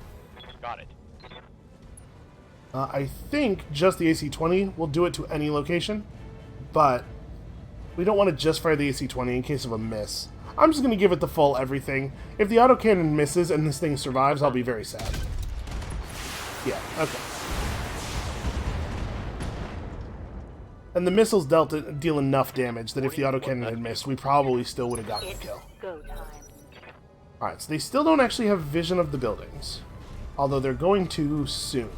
Got it. I think just the AC-20 will do it to any location, but we don't want to just fire the AC-20 in case of a miss. I'm just going to give it the full everything. If the autocannon misses and this thing survives, I'll be very sad. Yeah, okay. And the missiles deal enough damage that if the autocannon had missed, we probably still would have gotten the kill. Go time. Alright, so they still don't actually have vision of the buildings. Although they're going to soon.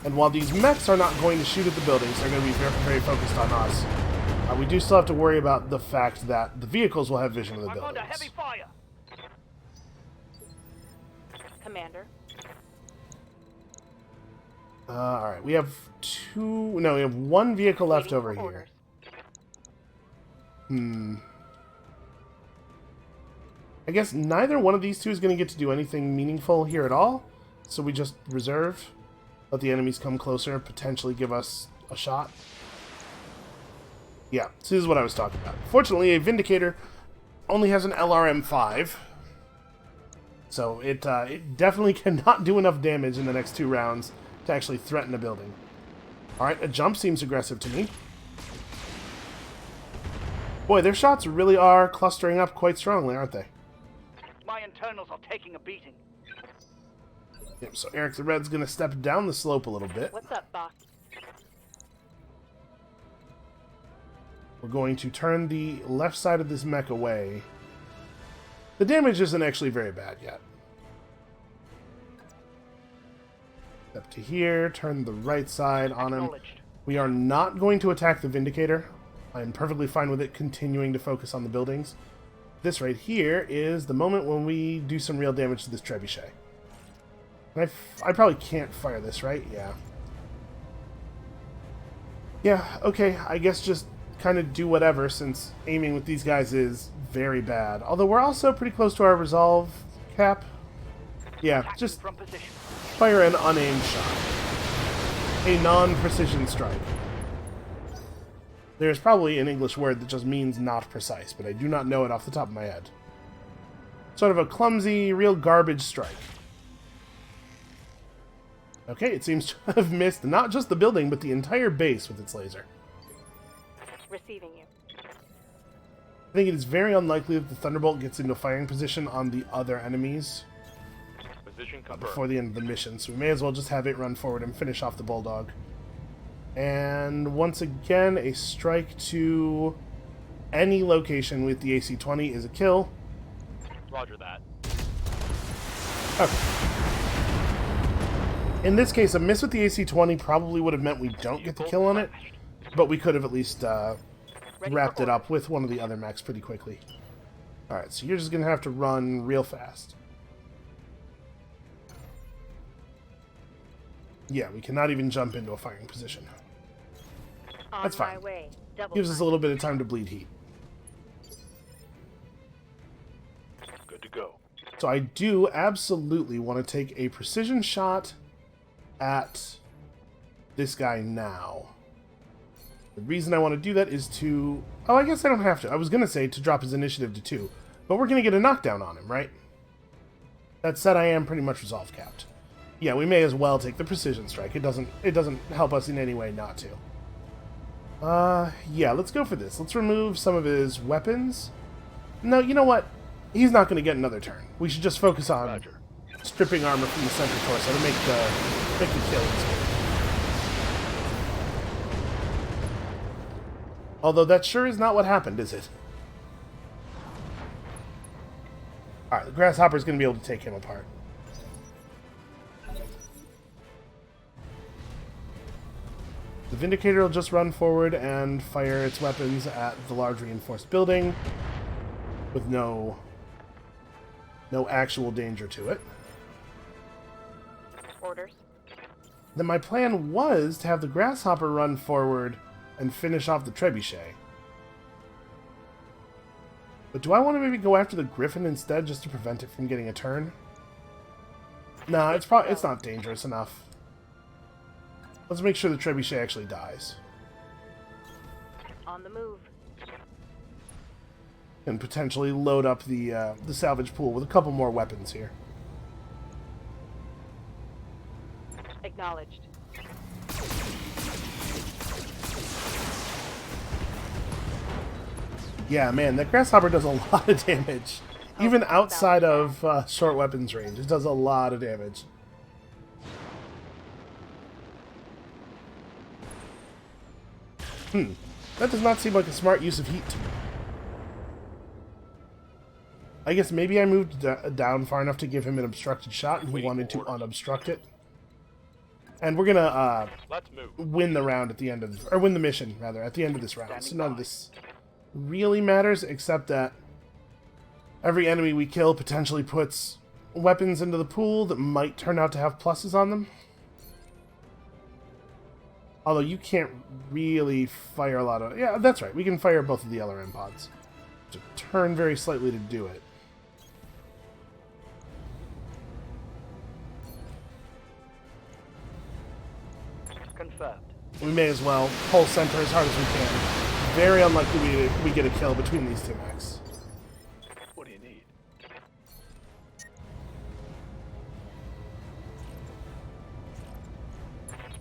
And while these mechs are not going to shoot at the buildings, they're going to be very, very focused on us. We do still have to worry about the fact that the vehicles will have vision of the I'm buildings. under heavy fire. Commander. Alright, we have we have 1 vehicle left over here. Orders. I guess neither one of these two is going to get to do anything meaningful here at all. So we just reserve. Let the enemies come closer, potentially give us a shot. Yeah, so this is what I was talking about. Fortunately, a Vindicator only has an LRM-5. So it definitely cannot do enough damage in the next 2 rounds to actually threaten a building. Alright, a jump seems aggressive to me. Boy, their shots really are clustering up quite strongly, aren't they? My internals are taking a beating. Yep, so Eric the Red's going to step down the slope a little bit. What's up, boss? We're going to turn the left side of this mech away. The damage isn't actually very bad yet. Up to here, turn the right side on him. We are not going to attack the Vindicator. I am perfectly fine with it continuing to focus on the buildings. This right here is the moment when we do some real damage to this trebuchet. And I probably can't fire this, right? Yeah. Yeah, okay, I guess just kind of do whatever, since aiming with these guys is very bad. Although we're also pretty close to our resolve cap. Yeah, just From position. fire an unaimed shot. A non-precision strike. There's probably an English word that just means not precise, but I do not know it off the top of my head. Sort of a clumsy, real garbage strike. Okay, it seems to have missed not just the building, but the entire base with its laser. Receiving you. I think it is very unlikely that the Thunderbolt gets into firing position on the other enemies Position confirmed. before the end of the mission, so we may as well just have it run forward and finish off the Bulldog. And once again, a strike to any location with the AC-20 is a kill. Roger that. Okay. In this case, a miss with the AC-20 probably would have meant we don't get the kill on it, but we could have at least wrapped it up with one of the other mechs pretty quickly. Alright, so you're just going to have to run real fast. Yeah, we cannot even jump into a firing position. That's fine. Gives us a little bit of time to bleed heat. Good to go. So I do absolutely want to take a precision shot at this guy now. The reason I want to do that is to... Oh, I guess I don't have to. I was going to say to drop his initiative to 2. But we're going to get a knockdown on him, right? That said, I am pretty much resolve capped. Yeah, we may as well take the precision strike. It doesn't help us in any way not to. Yeah, let's go for this. Let's remove some of his weapons. No, you know what? He's not going to get another turn. We should just focus on stripping armor from the center torso to make the kill easier. Although that sure is not what happened, is it? Alright, the Grasshopper's going to be able to take him apart. The Vindicator will just run forward and fire its weapons at the large reinforced building with no actual danger to it. Orders. Then my plan was to have the Grasshopper run forward and finish off the Trebuchet. But do I want to maybe go after the Griffin instead just to prevent it from getting a turn? Nah, it's not dangerous enough. Let's make sure the Trebuchet actually dies. On the move. And potentially load up the salvage pool with a couple more weapons here. Acknowledged. Yeah, man, that Grasshopper does a lot of damage. Even outside of short weapons range, it does a lot of damage. That does not seem like a smart use of heat to me. I guess maybe I moved down far enough to give him an obstructed shot and he wanted to unobstruct it. And we're gonna win the round at the end of... Or win the mission, rather, at the end of this round. So none of this really matters, except that every enemy we kill potentially puts weapons into the pool that might turn out to have pluses on them. Although you can't really fire a lot of... Yeah, that's right. We can fire both of the LRM pods. To turn very slightly to do it. Confirmed. We may as well pull center as hard as we can. Very unlikely we get a kill between these two mechs. What do you need?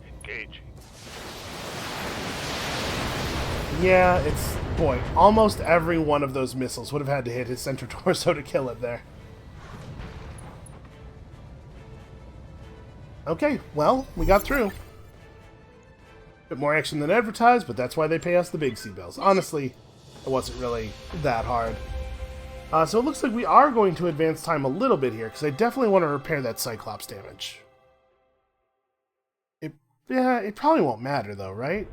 Engage. Yeah, it's... Boy, almost every one of those missiles would have had to hit his center torso to kill it there. Okay, well, we got through. Bit more action than advertised, but that's why they pay us the big C-bills. Honestly, it wasn't really that hard. So it looks like we are going to advance time a little bit here, because I definitely want to repair that Cyclops damage. It probably won't matter, though, right?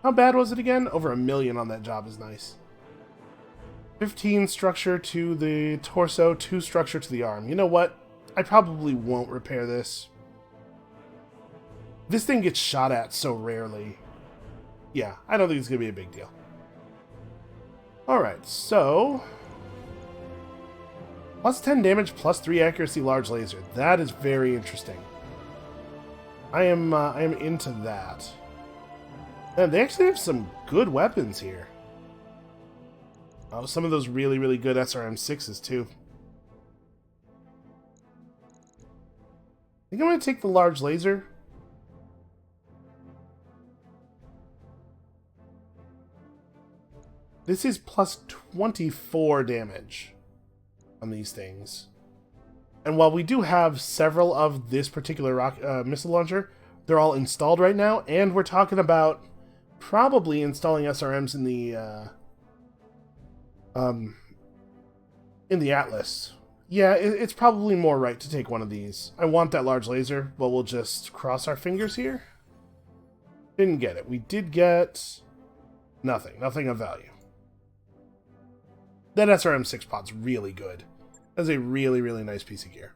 How bad was it again? Over 1 million on that job is nice. 15 structure to the torso, 2 structure to the arm. You know what? I probably won't repair this. This thing gets shot at so rarely. Yeah, I don't think it's going to be a big deal. Alright, so... Plus 10 damage, plus 3 accuracy large laser. That is very interesting. I am into that. Man, they actually have some good weapons here. Oh, some of those really, really good SRM-6s, too. I think I'm going to take the large laser. This is plus 24 damage on these things. And while we do have several of this particular missile launcher, they're all installed right now, and we're talking about probably installing SRMs in the In the Atlas. Yeah, it's probably more right to take one of these. I want that large laser, but we'll just cross our fingers here. Didn't get it. We did get nothing. Nothing of value. That SRM-6 pod's really good. That's a really, really nice piece of gear.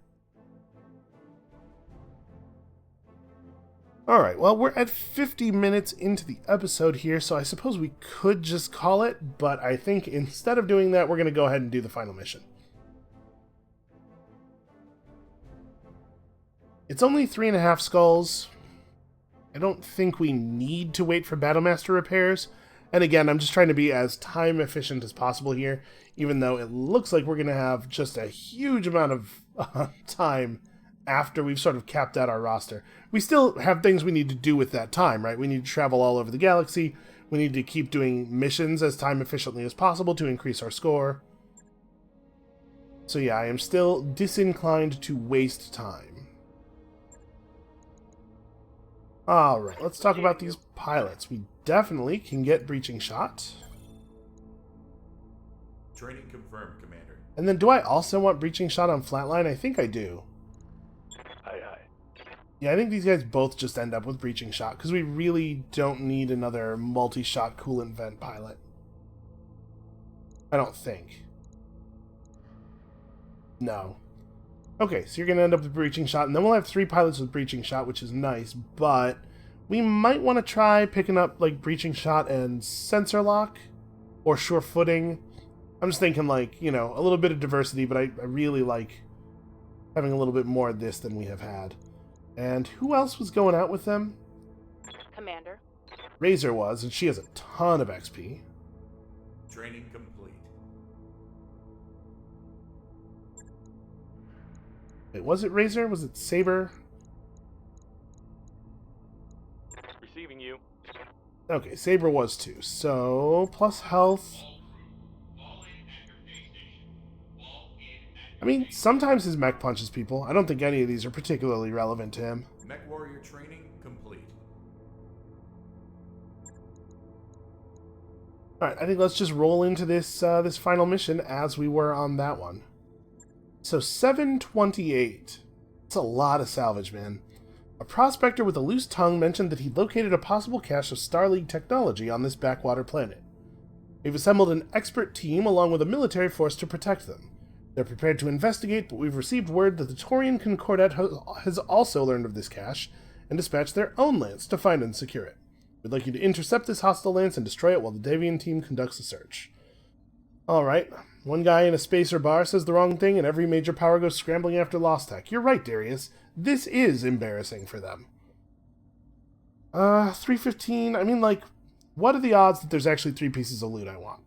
Alright, well, we're at 50 minutes into the episode here, so I suppose we could just call it, but I think instead of doing that, we're going to go ahead and do the final mission. It's only 3.5 skulls. I don't think we need to wait for Battlemaster repairs. And again, I'm just trying to be as time efficient as possible here, even though it looks like we're going to have just a huge amount of time after we've sort of capped out our roster. We still have things we need to do with that time, right? We need to travel all over the galaxy. We need to keep doing missions as time efficiently as possible to increase our score. So yeah, I am still disinclined to waste time. Alright, let's talk about these pilots. We definitely can get Breaching Shot. Training confirmed, Commander. And then do I also want Breaching Shot on Flatline? I think I do. Aye, aye. Yeah, I think these guys both just end up with Breaching Shot, because we really don't need another multi-shot coolant vent pilot. I don't think. No. Okay, so you're going to end up with Breaching Shot, and then we'll have 3 pilots with Breaching Shot, which is nice, but we might want to try picking up, like, Breaching Shot and Sensor Lock, or Sure Footing. I'm just thinking, like, you know, a little bit of diversity, but I really like having a little bit more of this than we have had. And who else was going out with them? Commander. Razor was, and she has a ton of XP. Training complete. Wait, was it Razor? Was it Saber? Receiving you. Okay, Saber was too. So, plus health. I mean, sometimes his mech punches people. I don't think any of these are particularly relevant to him. Mech warrior training complete. Alright, I think let's just roll into this this final mission as we were on that one. So 728. That's a lot of salvage, man. A prospector with a loose tongue mentioned that he'd located a possible cache of Star League technology on this backwater planet. We've assembled an expert team along with a military force to protect them. They're prepared to investigate, but we've received word that the Taurian Concordat has also learned of this cache and dispatched their own lance to find and secure it. We'd like you to intercept this hostile lance and destroy it while the Davian team conducts a search. Alright, one guy in a spacer bar says the wrong thing and every major power goes scrambling after Lost Tech. You're right, Darius. This is embarrassing for them. 315, I mean, like, what are the odds that there's actually 3 pieces of loot I want?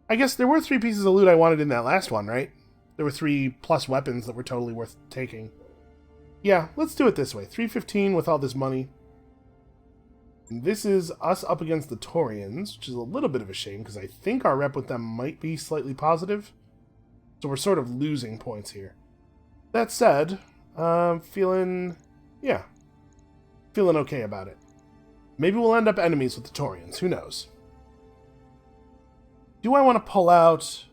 I guess there were 3 pieces of loot I wanted in that last one, right? There were 3 plus weapons that were totally worth taking. Yeah, let's do it this way. 315 with all this money. And this is us up against the Taurians, which is a little bit of a shame, because I think our rep with them might be slightly positive. So we're sort of losing points here. That said, feeling okay about it. Maybe we'll end up enemies with the Taurians, who knows? Do I want to pull out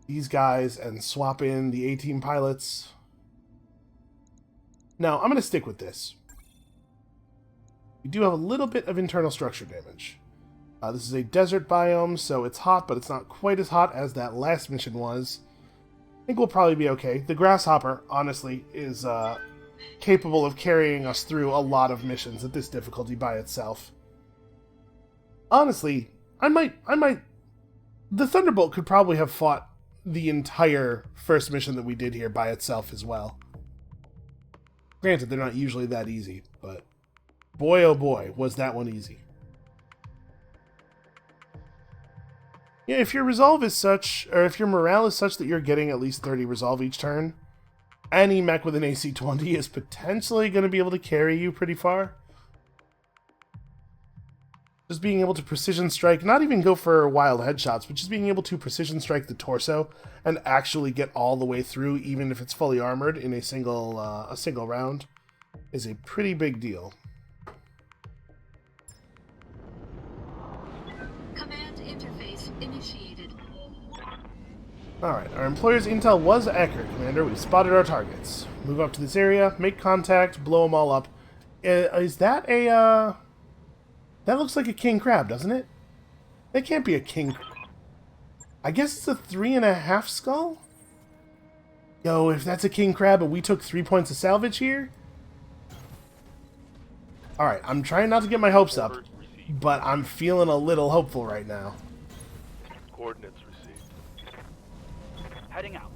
these guys and swap in the A-Team pilots? No, I'm going to stick with this. We do have a little bit of internal structure damage. This is a desert biome, so it's hot, but it's not quite as hot as that last mission was. I think we'll probably be okay. The Grasshopper, honestly, is capable of carrying us through a lot of missions at this difficulty by itself. Honestly, I might... The Thunderbolt could probably have fought the entire first mission that we did here by itself as well. Granted, they're not usually that easy, but boy oh boy, was that one easy. Yeah, if your resolve is such, or if your morale is such that you're getting at least 30 resolve each turn, any mech with an AC-20 is potentially going to be able to carry you pretty far. Just being able to precision strike, not even go for wild headshots, but just being able to precision strike the torso and actually get all the way through, even if it's fully armored in a single round, is a pretty big deal. Command interface initiated. Alright, our employer's intel was accurate, Commander. We've spotted our targets. Move up to this area, make contact, blow them all up. Is that a, That looks like a king crab, doesn't it? That can't be a king... I guess it's a 3.5 skull? Yo, if that's a king crab and we took 3 points of salvage here... Alright, I'm trying not to get my hopes up, but I'm feeling a little hopeful right now. Coordinates received. Heading out.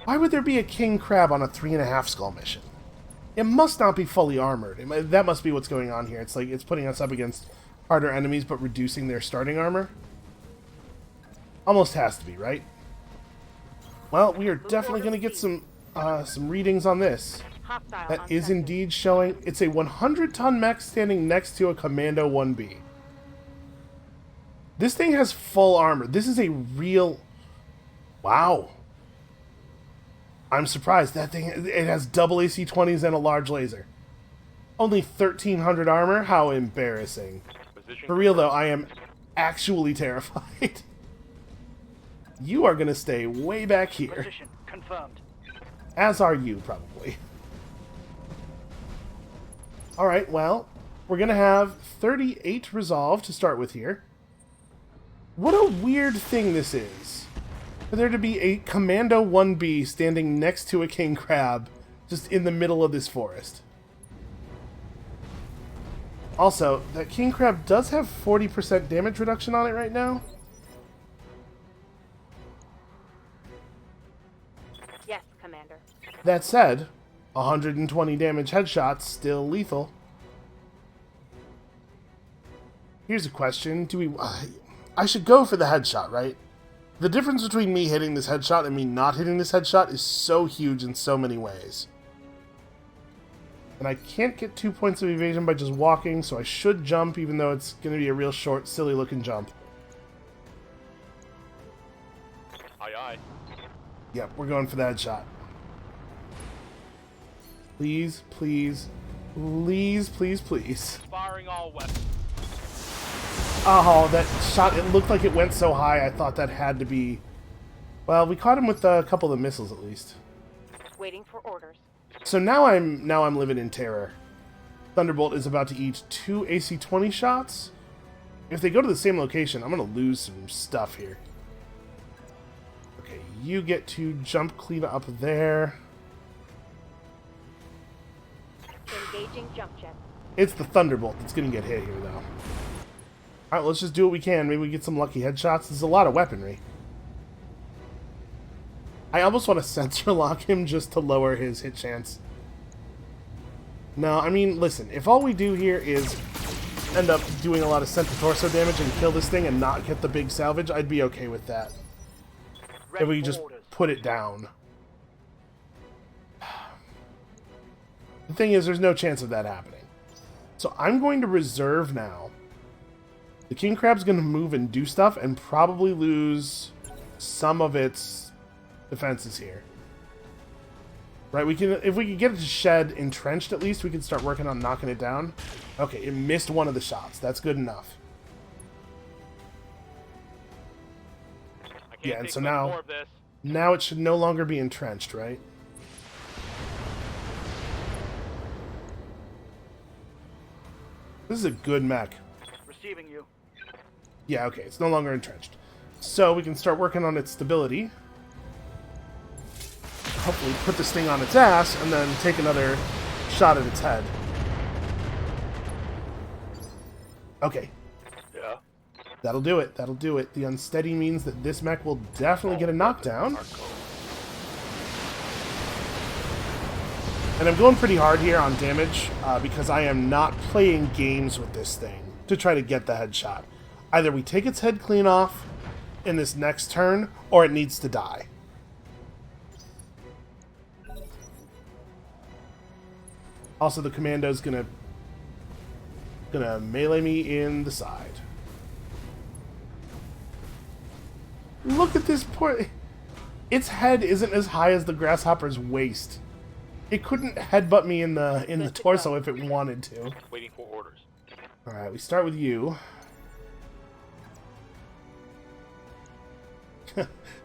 Why would there be a king crab on a 3.5 skull mission? It must not be fully armored. That must be what's going on here. It's like it's putting us up against harder enemies, but reducing their starting armor. Almost has to be, right? Well, we are definitely going to get some readings on this. Hostile That on is sensor. indeed showing. It's a 100-ton mech standing next to a Commando 1B. This thing has full armor. This is a real... Wow. I'm surprised. That thing, it has double AC-20s and a large laser. Only 1,300 armor? How embarrassing. Position For real, though, I am actually terrified. You are going to stay way back here. Position confirmed. As are you, probably. Alright, well, we're going to have 38 resolve to start with here. What a weird thing this is. For there to be a Commando 1B standing next to a king crab just in the middle of this forest. Also, that king crab does have 40% damage reduction on it right now. Yes, Commander. That said, 120 damage headshots still lethal. Here's a question. Do we... I should go for the headshot, right? The difference between me hitting this headshot and me not hitting this headshot is so huge in so many ways. And I can't get 2 points of evasion by just walking, so I should jump, even though it's going to be a real short, silly-looking jump. Aye, aye. Yep, we're going for the headshot. Please, please, please, please, please. Firing all weapons. Oh, that shot, it looked like it went so high, I thought that had to be... Well, we caught him with a couple of missiles, at least. Waiting for orders. So now I'm living in terror. Thunderbolt is about to eat 2 AC-20 shots. If they go to the same location, I'm going to lose some stuff here. Okay, you get to jump clean up there. Engaging jump jet. It's the Thunderbolt that's going to get hit here, though. Alright, let's just do what we can. Maybe we get some lucky headshots. There's a lot of weaponry. I almost want to sensor lock him just to lower his hit chance. No, I mean, listen. If all we do here is end up doing a lot of center torso damage and kill this thing and not get the big salvage, I'd be okay with that. If we just put it down. The thing is, there's no chance of that happening. So I'm going to reserve now. The king crab's going to move and do stuff and probably lose some of its defenses here. Right, we can, if we can get it to shed entrenched at least, we can start working on knocking it down. Okay, it missed one of the shots. That's good enough. I can't Yeah, and take so much now- more of this. Now it should no longer be entrenched, right? This is a good mech. Receiving you. Yeah, okay, it's no longer entrenched. So we can start working on its stability. Hopefully put this thing on its ass and then take another shot at its head. Okay, Yeah. that'll do it. That'll do it. The unsteady means that this mech will definitely get a knockdown. And I'm going pretty hard here on damage because I am not playing games with this thing to try to get the headshot. Either we take its head clean off in this next turn, or it needs to die. Also, the commando's gonna melee me in the side. Look at this poor... Its head isn't as high as the grasshopper's waist. It couldn't headbutt me in the torso if it wanted to. Waiting for orders. Alright, we start with you.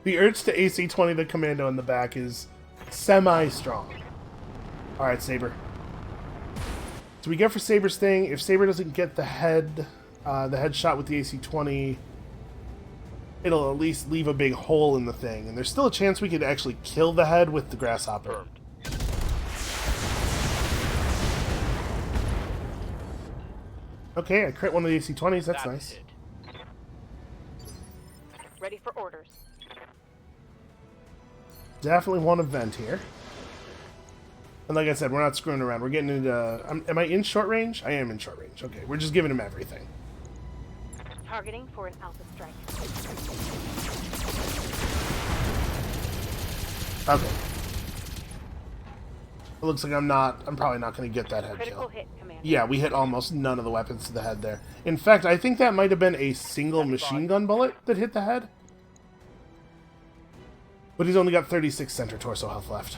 The urge to AC-20 the commando in the back is semi-strong. Alright, Saber. So we go for Saber's thing. If Saber doesn't get the head shot with the AC-20, it'll at least leave a big hole in the thing. And there's still a chance we could actually kill the head with the grasshopper. Okay, I crit one of the AC-20s. That's nice. it. Ready for orders. Definitely want to vent here. And like I said, we're not screwing around. We're getting into... am I in short range? I am in short range. Okay, we're just giving him everything. Targeting for an alpha strike. Okay. It looks like I'm probably not going to get that head Critical kill. hit, Commander. Yeah, we hit almost none of the weapons to the head there. In fact, I think that might have been a single machine gun bullet that hit the head. But he's only got 36 center torso health left.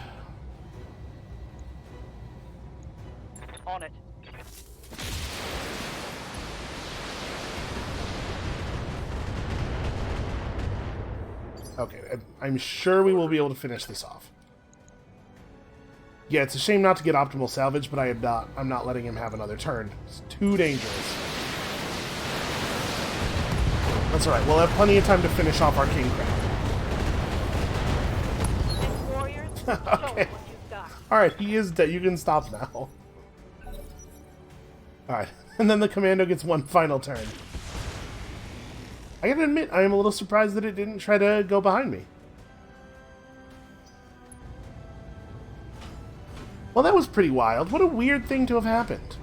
On it. Okay, I'm sure we will be able to finish this off. Yeah, it's a shame not to get optimal salvage, but I'm not letting him have another turn. It's too dangerous. That's alright, we'll have plenty of time to finish off our king crab. And warriors, show 'em what you've got. Alright, he is dead. You can stop now. Alright, and then the commando gets one final turn. I gotta admit, I am a little surprised that it didn't try to go behind me. Well, that was pretty wild. What a weird thing to have happened.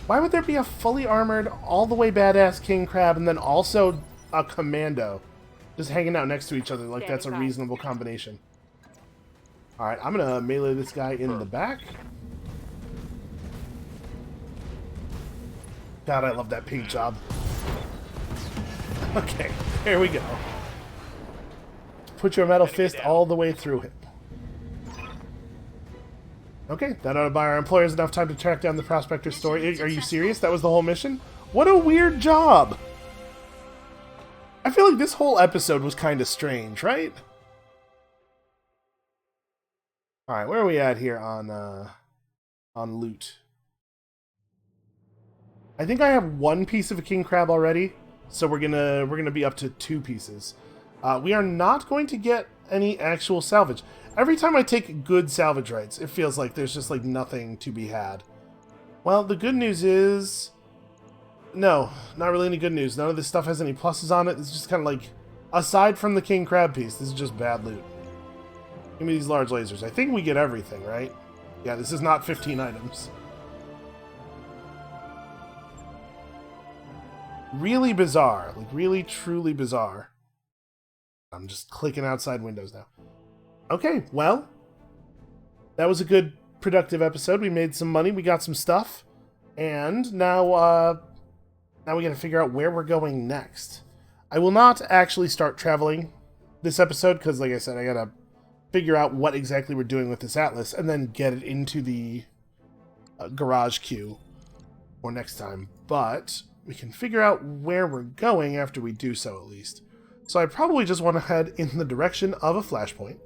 Why would there be a fully armored, all the way badass king crab and then also a commando just hanging out next to each other like that's a reasonable combination? Alright, I'm gonna melee this guy in the back. God, I love that pink job. Okay, there we go. Put your metal fist all the way through him. Okay, that ought to buy our employers enough time to track down the prospector's story. Are you serious? That was the whole mission? What a weird job! I feel like this whole episode was kind of strange, right? Alright, where are we at here on loot? I think I have one piece of a king crab already, so we're gonna be up to 2 pieces. We are not going to get any actual salvage. Every time I take good salvage rights, it feels like there's just like nothing to be had. Well, the good news is... No, not really any good news. None of this stuff has any pluses on it. It's just kind of like, aside from the king crab piece, this is just bad loot. Give me these large lasers. I think we get everything, right? Yeah, this is not 15 items. Really bizarre. Like, really, truly bizarre. I'm just clicking outside windows now. Okay, well, that was a good, productive episode. We made some money, we got some stuff, and now we gotta figure out where we're going next. I will not actually start traveling this episode, because like I said, I gotta figure out what exactly we're doing with this atlas, and then get it into the garage queue for next time. But we can figure out where we're going after we do so, at least. So I probably just want to head in the direction of a flashpoint.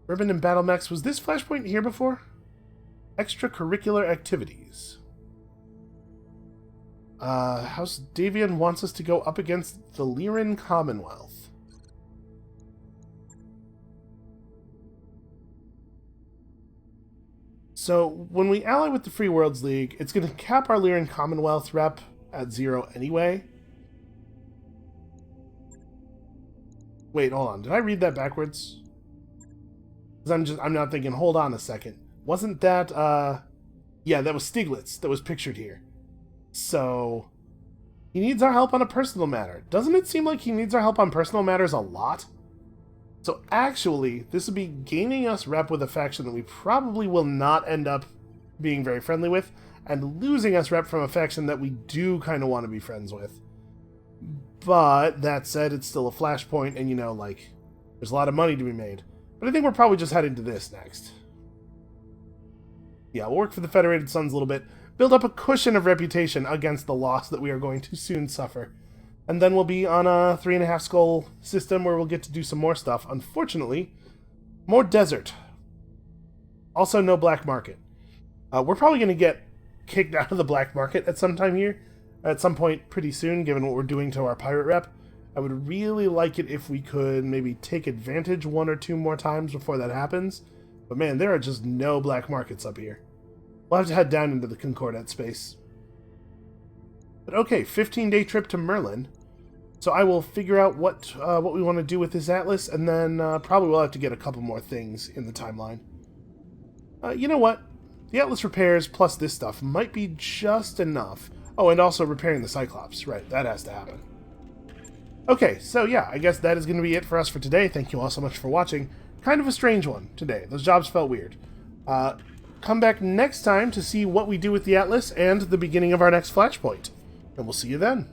Urban and Battle Mechs. Was this Flashpoint here before? Extracurricular activities. House Davian wants us to go up against the Lyran Commonwealth. So, when we ally with the Free Worlds League, it's going to cap our Lyran Commonwealth rep at 0 anyway. Wait, hold on. Did I read that backwards? Because I'm not thinking, hold on a second. Wasn't that, yeah, that was Stiglitz that was pictured here. So, he needs our help on a personal matter. Doesn't it seem like he needs our help on personal matters a lot? So actually, this would be gaining us rep with a faction that we probably will not end up being very friendly with, and losing us rep from a faction that we do kind of want to be friends with. But, that said, it's still a flashpoint, and you know, like, there's a lot of money to be made. But I think we're probably just heading to this next. Yeah, we'll work for the Federated Suns a little bit, build up a cushion of reputation against the loss that we are going to soon suffer. And then we'll be on a 3.5 skull system where we'll get to do some more stuff. Unfortunately, more desert. Also, no black market. We're probably going to get kicked out of the black market at some time here. At some point pretty soon, given what we're doing to our pirate rep. I would really like it if we could maybe take advantage 1 or 2 more times before that happens. But man, there are just no black markets up here. We'll have to head down into the Concordat space. But okay, 15-day trip to Merlin. So I will figure out what we want to do with this atlas, and then probably we'll have to get a couple more things in the timeline. You know what? The atlas repairs plus this stuff might be just enough. Oh, and also repairing the Cyclops. Right, that has to happen. Okay, so yeah, I guess that is going to be it for us for today. Thank you all so much for watching. Kind of a strange one today. Those jobs felt weird. Come back next time to see what we do with the atlas and the beginning of our next Flashpoint. And we'll see you then.